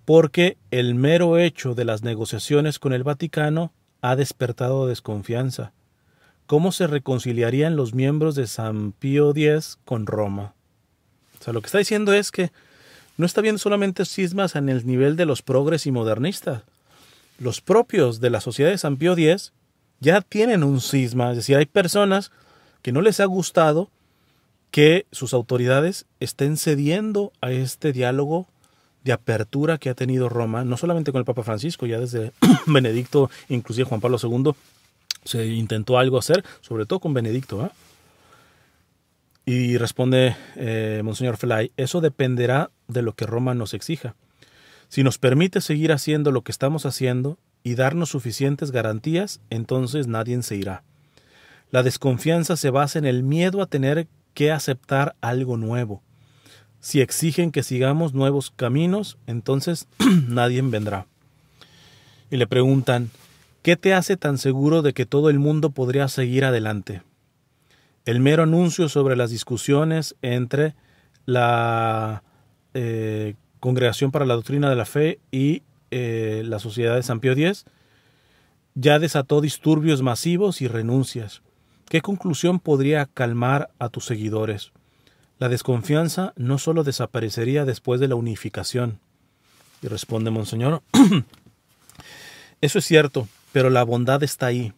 porque el mero hecho de las negociaciones con el Vaticano ha despertado desconfianza. ¿Cómo se reconciliarían los miembros de San Pío X con Roma? O sea, lo que está diciendo es que no está viendo solamente cismas en el nivel de los progres y modernistas. Los propios de la sociedad de San Pío X ya tienen un cisma. Es decir, hay personas que no les ha gustado que sus autoridades estén cediendo a este diálogo de apertura que ha tenido Roma, no solamente con el Papa Francisco, ya desde Benedicto, inclusive Juan Pablo II, se intentó algo hacer, sobre todo con Benedicto, ¿eh? Y responde Monseñor Felay, eso dependerá de lo que Roma nos exija. Si nos permite seguir haciendo lo que estamos haciendo y darnos suficientes garantías, entonces nadie se irá. La desconfianza se basa en el miedo a tener que aceptar algo nuevo. Si exigen que sigamos nuevos caminos, entonces nadie vendrá. Y le preguntan, ¿qué te hace tan seguro de que todo el mundo podría seguir adelante? El mero anuncio sobre las discusiones entre la Congregación para la Doctrina de la Fe y la Sociedad de San Pío X ya desató disturbios masivos y renuncias. ¿Qué conclusión podría calmar a tus seguidores? La desconfianza no solo desaparecería después de la unificación. Y responde Monseñor, eso es cierto, pero la bondad está ahí,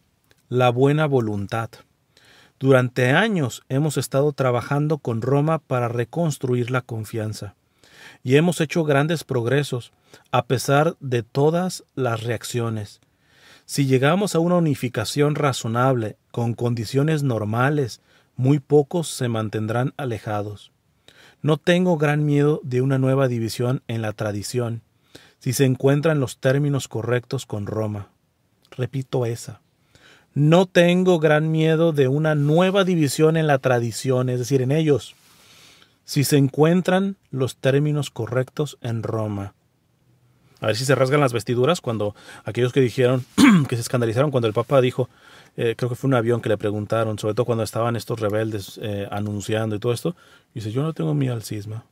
la buena voluntad. Durante años hemos estado trabajando con Roma para reconstruir la confianza. Y hemos hecho grandes progresos, a pesar de todas las reacciones. Si llegamos a una unificación razonable, con condiciones normales, muy pocos se mantendrán alejados. No tengo gran miedo de una nueva división en la tradición, si se encuentran los términos correctos con Roma. Repito esa. No tengo gran miedo de una nueva división en la tradición, es decir, en ellos, si se encuentran los términos correctos en Roma. A ver si se rasgan las vestiduras cuando aquellos que dijeron, que se escandalizaron cuando el Papa dijo, creo que fue un avión que le preguntaron, sobre todo cuando estaban estos rebeldes anunciando y todo esto, y dice, yo no tengo miedo al cisma.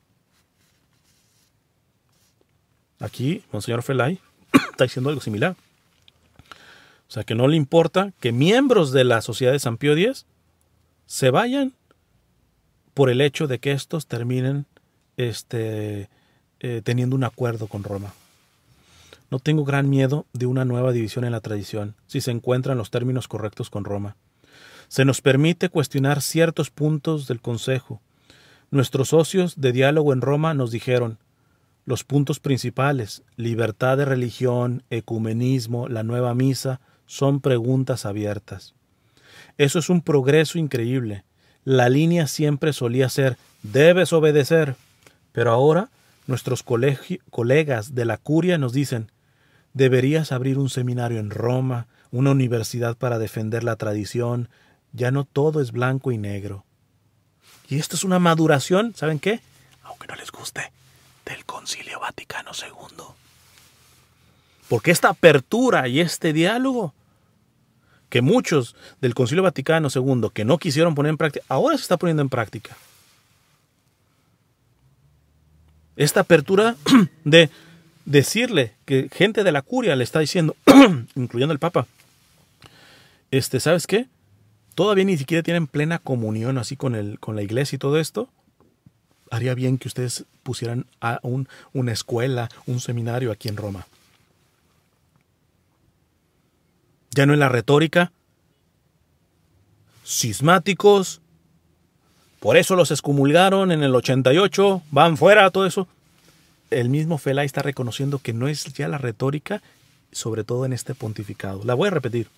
Aquí, Monseñor Felay está diciendo algo similar. O sea, que no le importa que miembros de la Sociedad de San Pío X se vayan por el hecho de que estos terminen teniendo un acuerdo con Roma. No tengo gran miedo de una nueva división en la tradición, si se encuentran los términos correctos con Roma. Se nos permite cuestionar ciertos puntos del Consejo. Nuestros socios de diálogo en Roma nos dijeron, los puntos principales, libertad de religión, ecumenismo, la nueva misa, son preguntas abiertas. Eso es un progreso increíble. La línea siempre solía ser, debes obedecer, pero ahora nuestros colegas de la curia nos dicen, deberías abrir un seminario en Roma, una universidad para defender la tradición, ya no todo es blanco y negro. Y esto es una maduración, ¿saben qué? Aunque no les guste, del Concilio Vaticano II. Porque esta apertura y este diálogo, que muchos del Concilio Vaticano II que no quisieron poner en práctica, ahora se está poniendo en práctica. Esta apertura de decirle que gente de la curia le está diciendo, incluyendo el Papa, ¿sabes qué? Todavía ni siquiera tienen plena comunión así con la iglesia y todo esto. Haría bien que ustedes pusieran a una escuela, un seminario aquí en Roma. Ya no en la retórica. Cismáticos. Por eso los excomulgaron en el 88. Van fuera, todo eso. El mismo Felay está reconociendo que no es ya la retórica, sobre todo en este pontificado. La voy a repetir.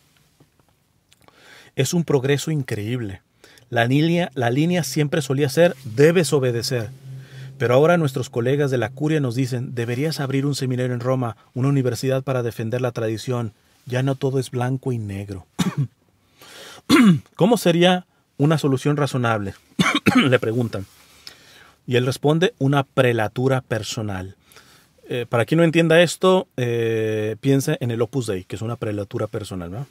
Es un progreso increíble. La línea siempre solía ser, debes obedecer. Pero ahora nuestros colegas de la curia nos dicen, deberías abrir un seminario en Roma, una universidad para defender la tradición. Ya no todo es blanco y negro. ¿Cómo sería una solución razonable? Le preguntan. Y él responde, una prelatura personal. Para quien no entienda esto, piensa en el Opus Dei, que es una prelatura personal, ¿no?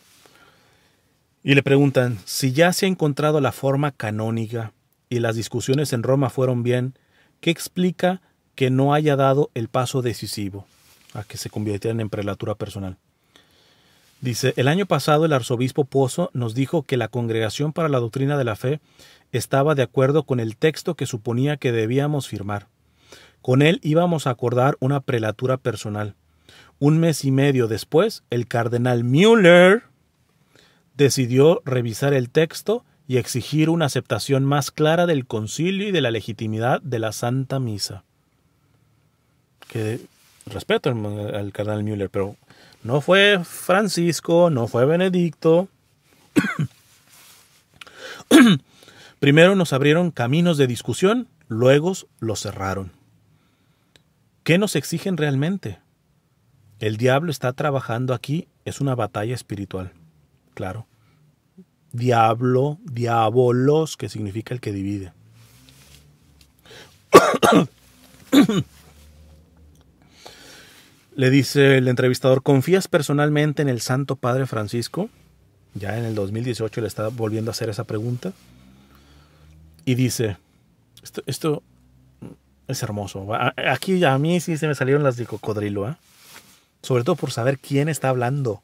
Y le preguntan, si ya se ha encontrado la forma canónica y las discusiones en Roma fueron bien, ¿qué explica que no haya dado el paso decisivo a que se convirtieran en prelatura personal? Dice, el año pasado el arzobispo Pozo nos dijo que la Congregación para la Doctrina de la Fe estaba de acuerdo con el texto que suponía que debíamos firmar. Con él íbamos a acordar una prelatura personal. Un mes y medio después, el cardenal Müller decidió revisar el texto y exigir una aceptación más clara del concilio y de la legitimidad de la Santa Misa. Que respeto al cardenal Müller, pero no fue Francisco, no fue Benedicto. Primero nos abrieron caminos de discusión, luego los cerraron. ¿Qué nos exigen realmente? El diablo está trabajando aquí, es una batalla espiritual. Claro. Diablo, diabolos, que significa el que divide. Le dice el entrevistador, ¿confías personalmente en el Santo Padre Francisco? Ya en el 2018 le está volviendo a hacer esa pregunta. Y dice, esto es hermoso. Aquí a mí sí se me salieron las de cocodrilo, ¿eh? Sobre todo por saber quién está hablando.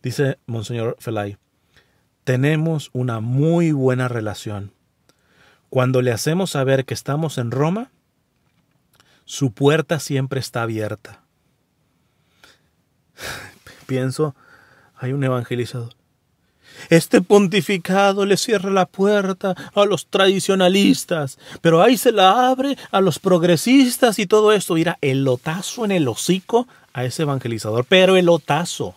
Dice Monseñor Felay, tenemos una muy buena relación. Cuando le hacemos saber que estamos en Roma, su puerta siempre está abierta. Pienso, hay un evangelizador. Este pontificado le cierra la puerta a los tradicionalistas, pero ahí se la abre a los progresistas y todo esto. Mira, el lotazo en el hocico a ese evangelizador, pero el lotazo.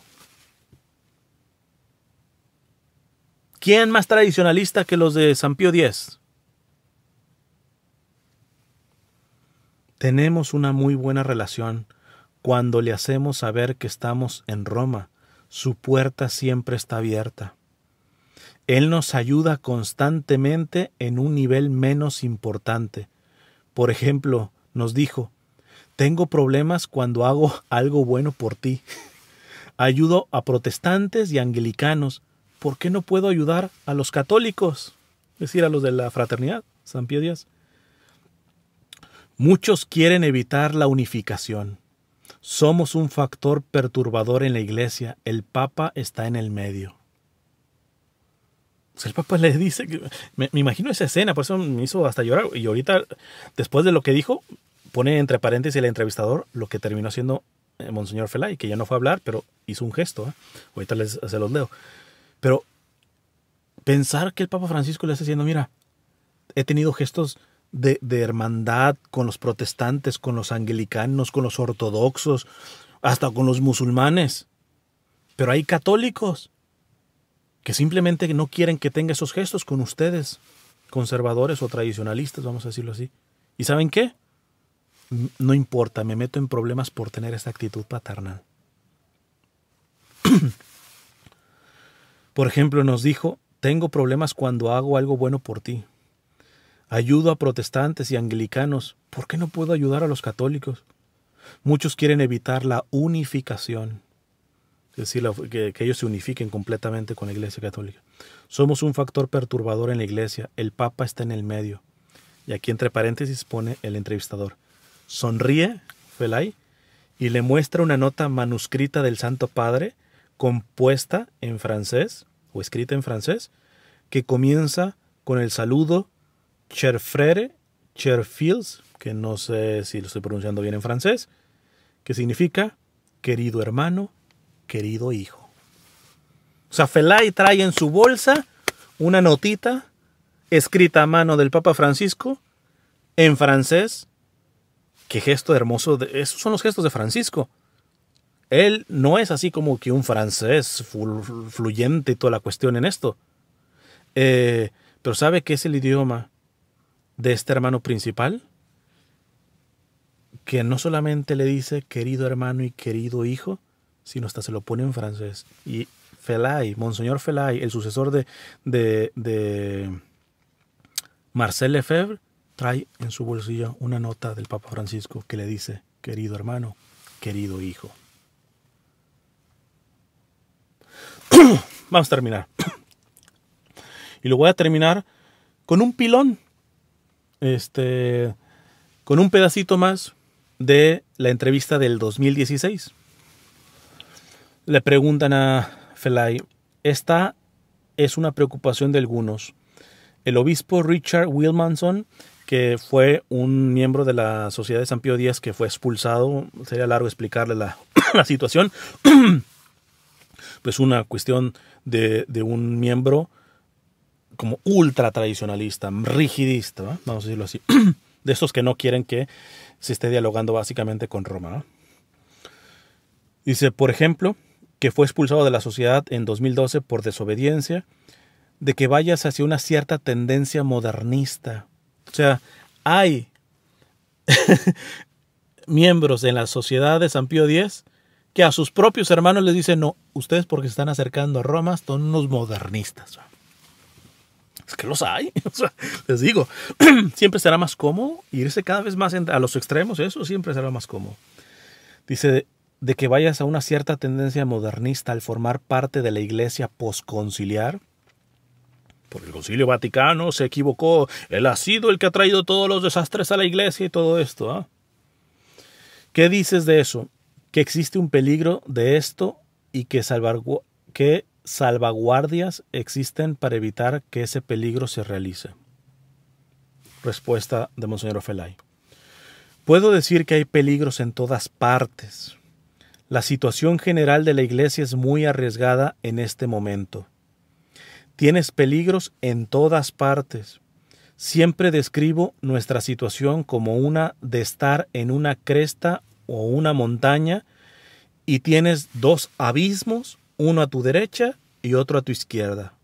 ¿Quién más tradicionalista que los de San Pío X? Tenemos una muy buena relación. Cuando le hacemos saber que estamos en Roma, su puerta siempre está abierta. Él nos ayuda constantemente en un nivel menos importante. Por ejemplo, nos dijo, tengo problemas cuando hago algo bueno por ti. Ayudo a protestantes y anglicanos. ¿Por qué no puedo ayudar a los católicos? Es decir, a los de la fraternidad, San Pío X. Muchos quieren evitar la unificación. Somos un factor perturbador en la iglesia. El Papa está en el medio. El Papa le dice que... Me imagino esa escena, por eso me hizo hasta llorar. Y ahorita, después de lo que dijo, pone entre paréntesis el entrevistador lo que terminó haciendo Monseñor Felay, que ya no fue a hablar, pero hizo un gesto. Ahorita se los leo. Pero Pensar que el Papa Francisco le está diciendo, mira, he tenido gestos de hermandad con los protestantes, con los anglicanos, con los ortodoxos, hasta con los musulmanes. Pero hay católicos que simplemente no quieren que tenga esos gestos con ustedes, conservadores o tradicionalistas, vamos a decirlo así. ¿Y saben qué? No importa, me meto en problemas por tener esta actitud paternal. Por ejemplo, nos dijo, tengo problemas cuando hago algo bueno por ti. Ayudo a protestantes y anglicanos. ¿Por qué no puedo ayudar a los católicos? Muchos quieren evitar la unificación. Es decir, que ellos se unifiquen completamente con la Iglesia Católica. Somos un factor perturbador en la Iglesia. El Papa está en el medio. Y aquí entre paréntesis pone el entrevistador. Sonríe, Felay, y le muestra una nota manuscrita del Santo Padre, compuesta en francés, o escrita en francés, que comienza con el saludo Cher frère, cher fils, que no sé si lo estoy pronunciando bien en francés, que significa querido hermano, querido hijo. O sea, Felay trae en su bolsa una notita escrita a mano del Papa Francisco en francés. Qué gesto hermoso. Esos son los gestos de Francisco. Él no es así como que un francés fluyente y toda la cuestión en esto. Pero sabe que es el idioma de este hermano principal, que no solamente le dice querido hermano y querido hijo, sino hasta se lo pone en francés. Y Felay, Monseñor Felay, el sucesor de Marcel Lefebvre, trae en su bolsillo una nota del Papa Francisco que le dice querido hermano, querido hijo. Vamos a terminar. Y lo voy a terminar con un pilón. Con un pedacito más de la entrevista del 2016. Le preguntan a Felay, esta es una preocupación de algunos. El obispo Richard Wilmanson, que fue un miembro de la Sociedad de San Pío X que fue expulsado, sería largo explicarle la situación, pues una cuestión de un miembro como ultra tradicionalista, rigidista, ¿no? Vamos a decirlo así, de estos que no quieren que se esté dialogando básicamente con Roma, ¿no? Dice, por ejemplo, que fue expulsado de la sociedad en 2012 por desobediencia, de que vayas hacia una cierta tendencia modernista. O sea, hay miembros en la sociedad de San Pío X que a sus propios hermanos les dicen, no, ustedes porque se están acercando a Roma son unos modernistas, ¿no? Es que los hay, o sea, les digo, siempre será más cómodo irse cada vez más a los extremos, eso siempre será más cómodo. Dice, de que vayas a una cierta tendencia modernista al formar parte de la iglesia posconciliar, porque el Concilio Vaticano se equivocó, él ha sido el que ha traído todos los desastres a la iglesia y todo esto, ¿eh? ¿Qué dices de eso? Que existe un peligro de esto y que salvaguardias existen para evitar que ese peligro se realice. Respuesta de Monseñor Felay. Puedo decir que hay peligros en todas partes. La situación general de la iglesia es muy arriesgada en este momento. Tienes peligros en todas partes. Siempre describo nuestra situación como una de estar en una cresta o una montaña y tienes dos abismos, uno a tu derecha y otro a tu izquierda.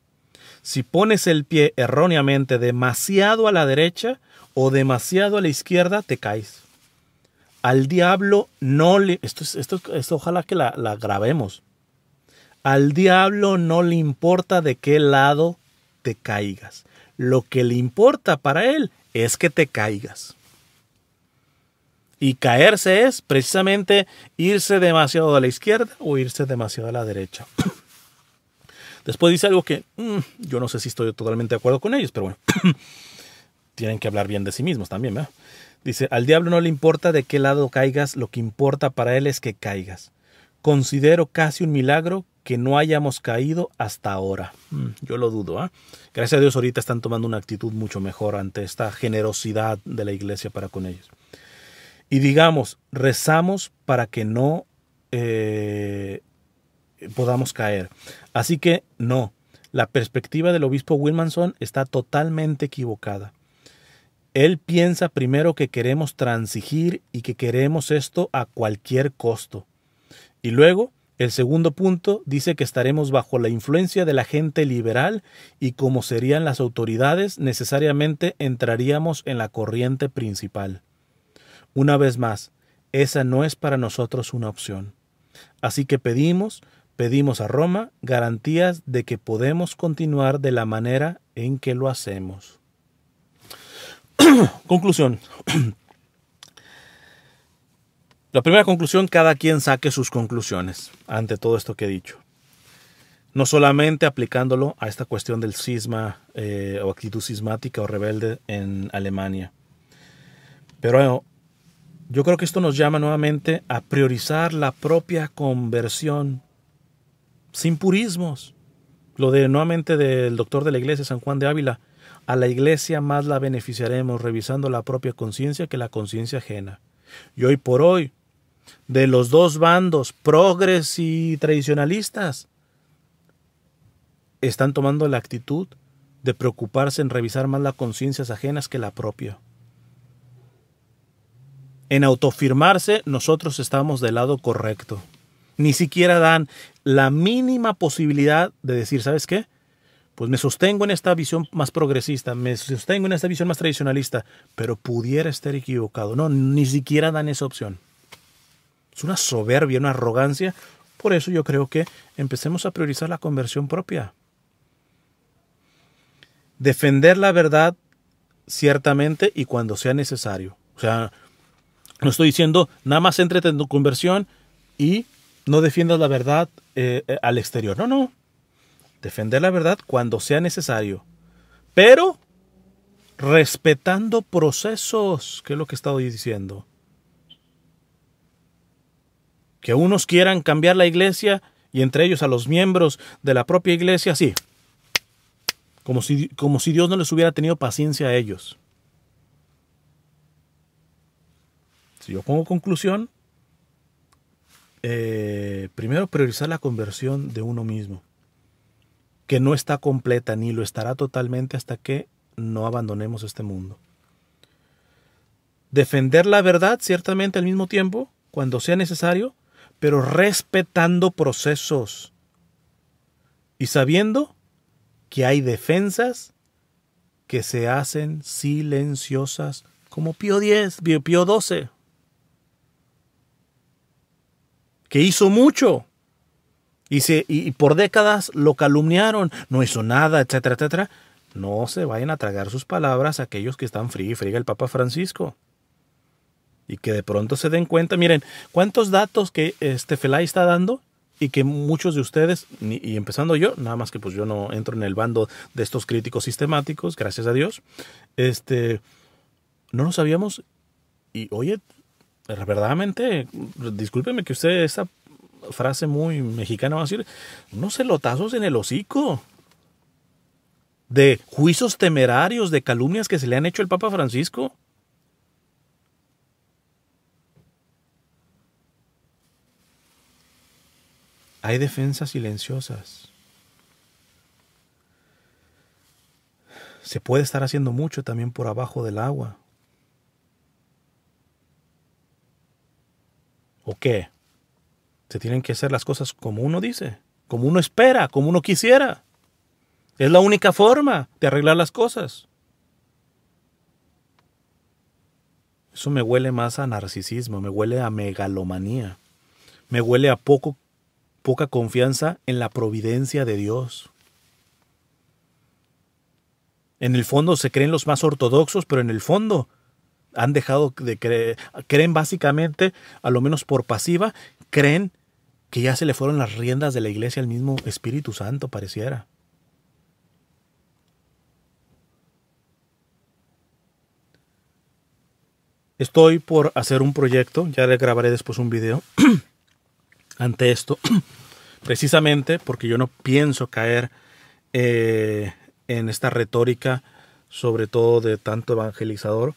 Si pones el pie erróneamente demasiado a la derecha o demasiado a la izquierda, te caes. Al diablo no le... Esto ojalá que la grabemos. Al diablo no le importa de qué lado te caigas. Lo que le importa para él es que te caigas. Y caerse es precisamente irse demasiado a la izquierda o irse demasiado a la derecha. Después dice algo que yo no sé si estoy totalmente de acuerdo con ellos, pero bueno, tienen que hablar bien de sí mismos también, ¿verdad? Dice, al diablo no le importa de qué lado caigas, lo que importa para él es que caigas. Considero casi un milagro que no hayamos caído hasta ahora. Yo lo dudo, ¿eh? Gracias a Dios ahorita están tomando una actitud mucho mejor ante esta generosidad de la iglesia para con ellos. Y digamos, rezamos para que no podamos caer. Así que no, La perspectiva del obispo Wilmanson está totalmente equivocada. Él piensa primero que queremos transigir y que queremos esto a cualquier costo. Y luego, el segundo punto dice que estaremos bajo la influencia de la gente liberal y como serían las autoridades, necesariamente entraríamos en la corriente principal. Una vez más, esa no es para nosotros una opción. Así que pedimos a Roma garantías de que podemos continuar de la manera en que lo hacemos. Conclusión. La primera conclusión, cada quien saque sus conclusiones ante todo esto que he dicho. No solamente aplicándolo a esta cuestión del cisma o actitud cismática o rebelde en Alemania. Pero yo creo que esto nos llama nuevamente a priorizar la propia conversión sin purismos. Lo de nuevamente del doctor de la iglesia, San Juan de Ávila. A la iglesia más la beneficiaremos revisando la propia conciencia que la conciencia ajena. Y hoy por hoy, de los dos bandos, progres y tradicionalistas, están tomando la actitud de preocuparse en revisar más las conciencias ajenas que la propia. En autoafirmarse, nosotros estamos del lado correcto. Ni siquiera dan la mínima posibilidad de decir, ¿sabes qué? Pues me sostengo en esta visión más progresista, me sostengo en esta visión más tradicionalista, pero pudiera estar equivocado. No, ni siquiera dan esa opción. Es una soberbia, una arrogancia. Por eso yo creo que empecemos a priorizar la conversión propia. Defender la verdad ciertamente y cuando sea necesario. O sea, no estoy diciendo nada más céntrate en tu conversión y no defiendas la verdad al exterior. No, no. Defender la verdad cuando sea necesario. Pero respetando procesos, que es lo que he estado diciendo. Que unos quieran cambiar la iglesia y entre ellos a los miembros de la propia iglesia, sí. Como si Dios no les hubiera tenido paciencia a ellos. Si yo pongo conclusión, primero priorizar la conversión de uno mismo, que no está completa ni lo estará totalmente hasta que no abandonemos este mundo. Defender la verdad ciertamente al mismo tiempo, cuando sea necesario, pero respetando procesos y sabiendo que hay defensas que se hacen silenciosas, como Pío XII, que hizo mucho y por décadas lo calumniaron, no hizo nada, etcétera, etcétera. No se vayan a tragar sus palabras aquellos que están frío y friega el Papa Francisco. Y que de pronto se den cuenta, miren, cuántos datos que Felay está dando y que muchos de ustedes, y empezando yo, nada más que pues yo no entro en el bando de estos críticos sistemáticos, gracias a Dios, no lo sabíamos. Y oye, verdaderamente, discúlpeme que usted esa frase muy mexicana va a decir, unos celotazos en el hocico de juicios temerarios, de calumnias que se le han hecho al Papa Francisco. Hay defensas silenciosas. Se puede estar haciendo mucho también por abajo del agua. ¿O qué? Se tienen que hacer las cosas como uno dice, como uno espera, como uno quisiera. Es la única forma de arreglar las cosas. Eso me huele más a narcisismo, me huele a megalomanía, me huele a poca confianza en la providencia de Dios. En el fondo se creen los más ortodoxos, pero en el fondo han dejado de creer, creen básicamente, a lo menos por pasiva, creen que ya se le fueron las riendas de la iglesia al mismo Espíritu Santo, pareciera. Estoy por hacer un proyecto, ya le grabaré después un video ante esto, precisamente porque yo no pienso caer en esta retórica, sobre todo de tanto evangelizador,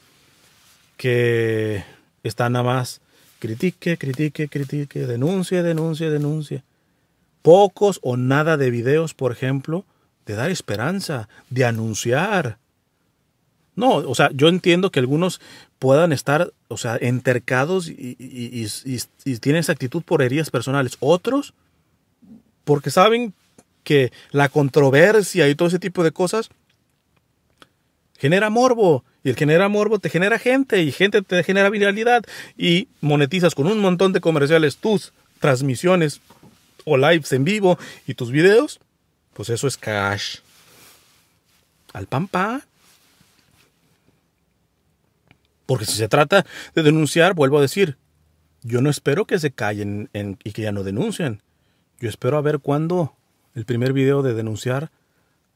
que está nada más critique, denuncie. Pocos o nada de videos, por ejemplo, de dar esperanza, de anunciar. No, o sea, yo entiendo que algunos puedan estar, o sea, entercados y tienen esa actitud por heridas personales. Otros, porque saben que la controversia y todo ese tipo de cosas genera morbo. Y el genera morbo te genera gente, y gente te genera viralidad. Y monetizas con un montón de comerciales tus transmisiones o lives en vivo y tus videos. Pues eso es cash. Al pan pan. Porque si se trata de denunciar, vuelvo a decir, yo no espero que se callen y que ya no denuncien. Yo espero a ver cuándo el primer video de denunciar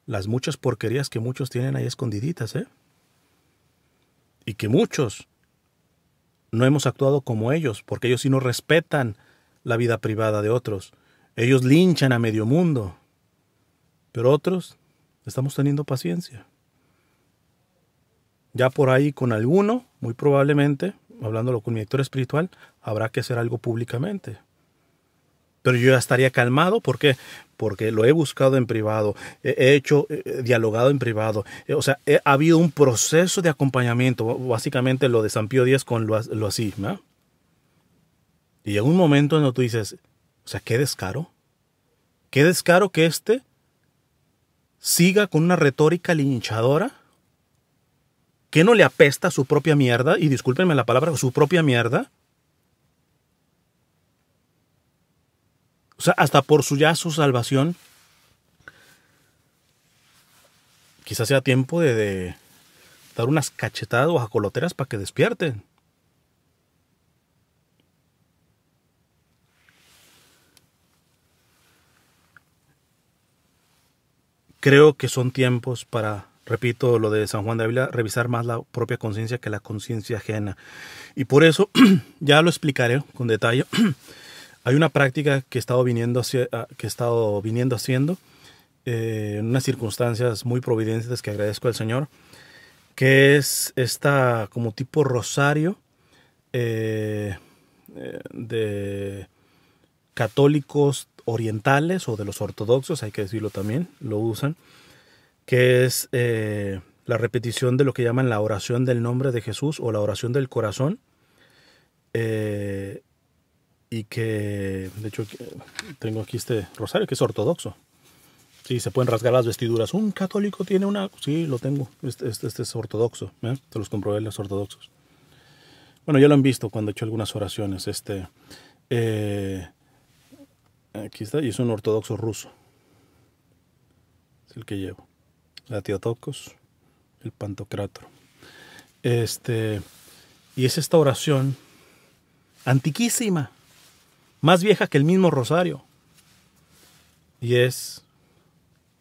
las muchas porquerías que muchos tienen ahí escondiditas, ¿eh? Y que muchos no hemos actuado como ellos, porque ellos sí no respetan la vida privada de otros. Ellos linchan a medio mundo. Pero otros estamos teniendo paciencia. Ya por ahí con alguno, muy probablemente, hablándolo con mi director espiritual, habrá que hacer algo públicamente. Pero yo ya estaría calmado, ¿por qué? Porque lo he buscado en privado, he dialogado en privado. O sea, ha habido un proceso de acompañamiento, básicamente lo de San Pío X con lo así, ¿no? Y llega un momento en donde tú dices, o sea, qué descaro que siga con una retórica linchadora, que no le apesta su propia mierda, y discúlpenme la palabra, su propia mierda. O sea, hasta por su salvación. Quizás sea tiempo de dar unas cachetadas o ajacoloteras para que despierten. Creo que son tiempos para, repito lo de San Juan de Ávila, revisar más la propia conciencia que la conciencia ajena. Y por eso, ya lo explicaré con detalle. Hay una práctica que he estado viniendo haciendo en unas circunstancias muy providentes que agradezco al Señor, que es esta como tipo rosario de católicos orientales o de los ortodoxos, hay que decirlo también, lo usan, que es la repetición de lo que llaman la oración del nombre de Jesús o la oración del corazón. Y que, de hecho, tengo aquí este rosario que es ortodoxo. Sí, se pueden rasgar las vestiduras. Un católico tiene una... Sí, lo tengo. Este es ortodoxo. Te los comprobé los ortodoxos. Bueno, ya lo han visto cuando he hecho algunas oraciones. Aquí está, y es un ortodoxo ruso. Es el que llevo. La Teotokos, el Pantocrátor. Y es esta oración antiquísima, más vieja que el mismo rosario. Y es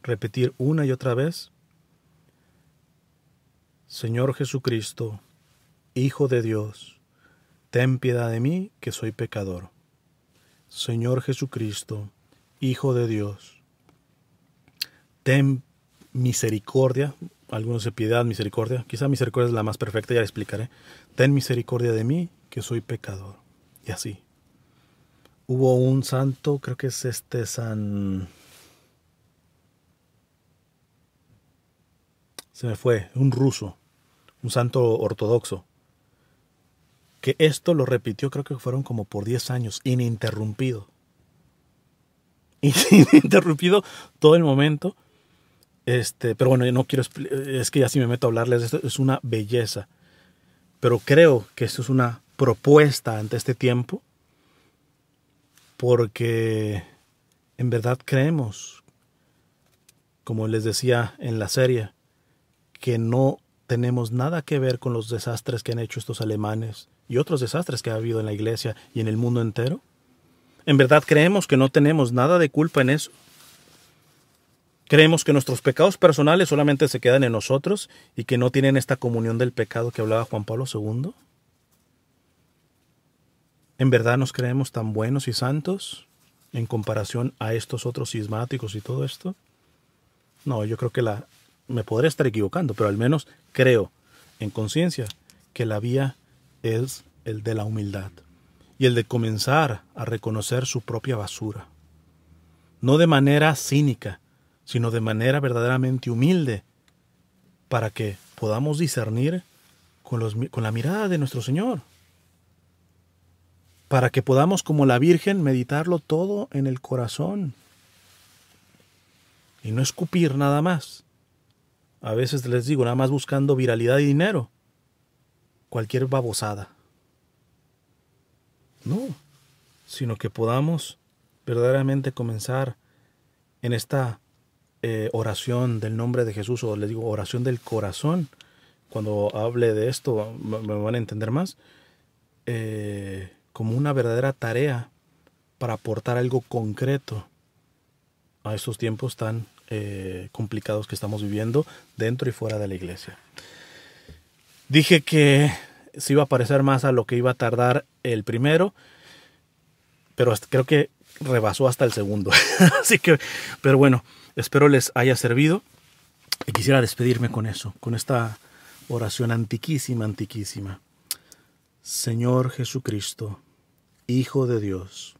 repetir una y otra vez: Señor Jesucristo, Hijo de Dios, ten piedad de mí, que soy pecador. Señor Jesucristo, Hijo de Dios, ten misericordia. Algunos de piedad, misericordia. Quizá misericordia es la más perfecta, ya la explicaré. Ten misericordia de mí, que soy pecador. Y así. Hubo un santo, creo que es San... Se me fue, un ruso, un santo ortodoxo, que esto lo repitió, creo que fueron como por 10 años, ininterrumpido. Ininterrumpido todo el momento. Pero bueno, no quiero, es que ya si me meto a hablarles de esto, es una belleza. Pero creo que esto es una propuesta ante este tiempo, porque en verdad creemos, como les decía en la serie, que no tenemos nada que ver con los desastres que han hecho estos alemanes y otros desastres que ha habido en la iglesia y en el mundo entero. En verdad creemos que no tenemos nada de culpa en eso. Creemos que nuestros pecados personales solamente se quedan en nosotros y que no tienen esta comunión del pecado que hablaba Juan Pablo II. ¿En verdad nos creemos tan buenos y santos en comparación a estos otros cismáticos y todo esto? No, yo creo que me podré estar equivocando, pero al menos creo en conciencia que la vía es el de la humildad y el de comenzar a reconocer su propia basura. No de manera cínica, sino de manera verdaderamente humilde, para que podamos discernir con la mirada de nuestro Señor, para que podamos, como la Virgen, meditarlo todo en el corazón y no escupir nada más. A veces les digo, nada más buscando viralidad y dinero, cualquier babosada. No, sino que podamos verdaderamente comenzar en esta oración del nombre de Jesús, o les digo oración del corazón. Cuando hable de esto me van a entender más, como una verdadera tarea para aportar algo concreto a estos tiempos tan complicados que estamos viviendo dentro y fuera de la iglesia. Dije que se iba a parecer más a lo que iba a tardar el primero, pero creo que rebasó hasta el segundo. Así que, pero bueno, espero les haya servido y quisiera despedirme con eso, con esta oración antiquísima, antiquísima. Señor Jesucristo, Hijo de Dios,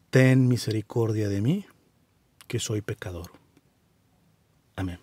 ten misericordia de mí, que soy pecador. Amén.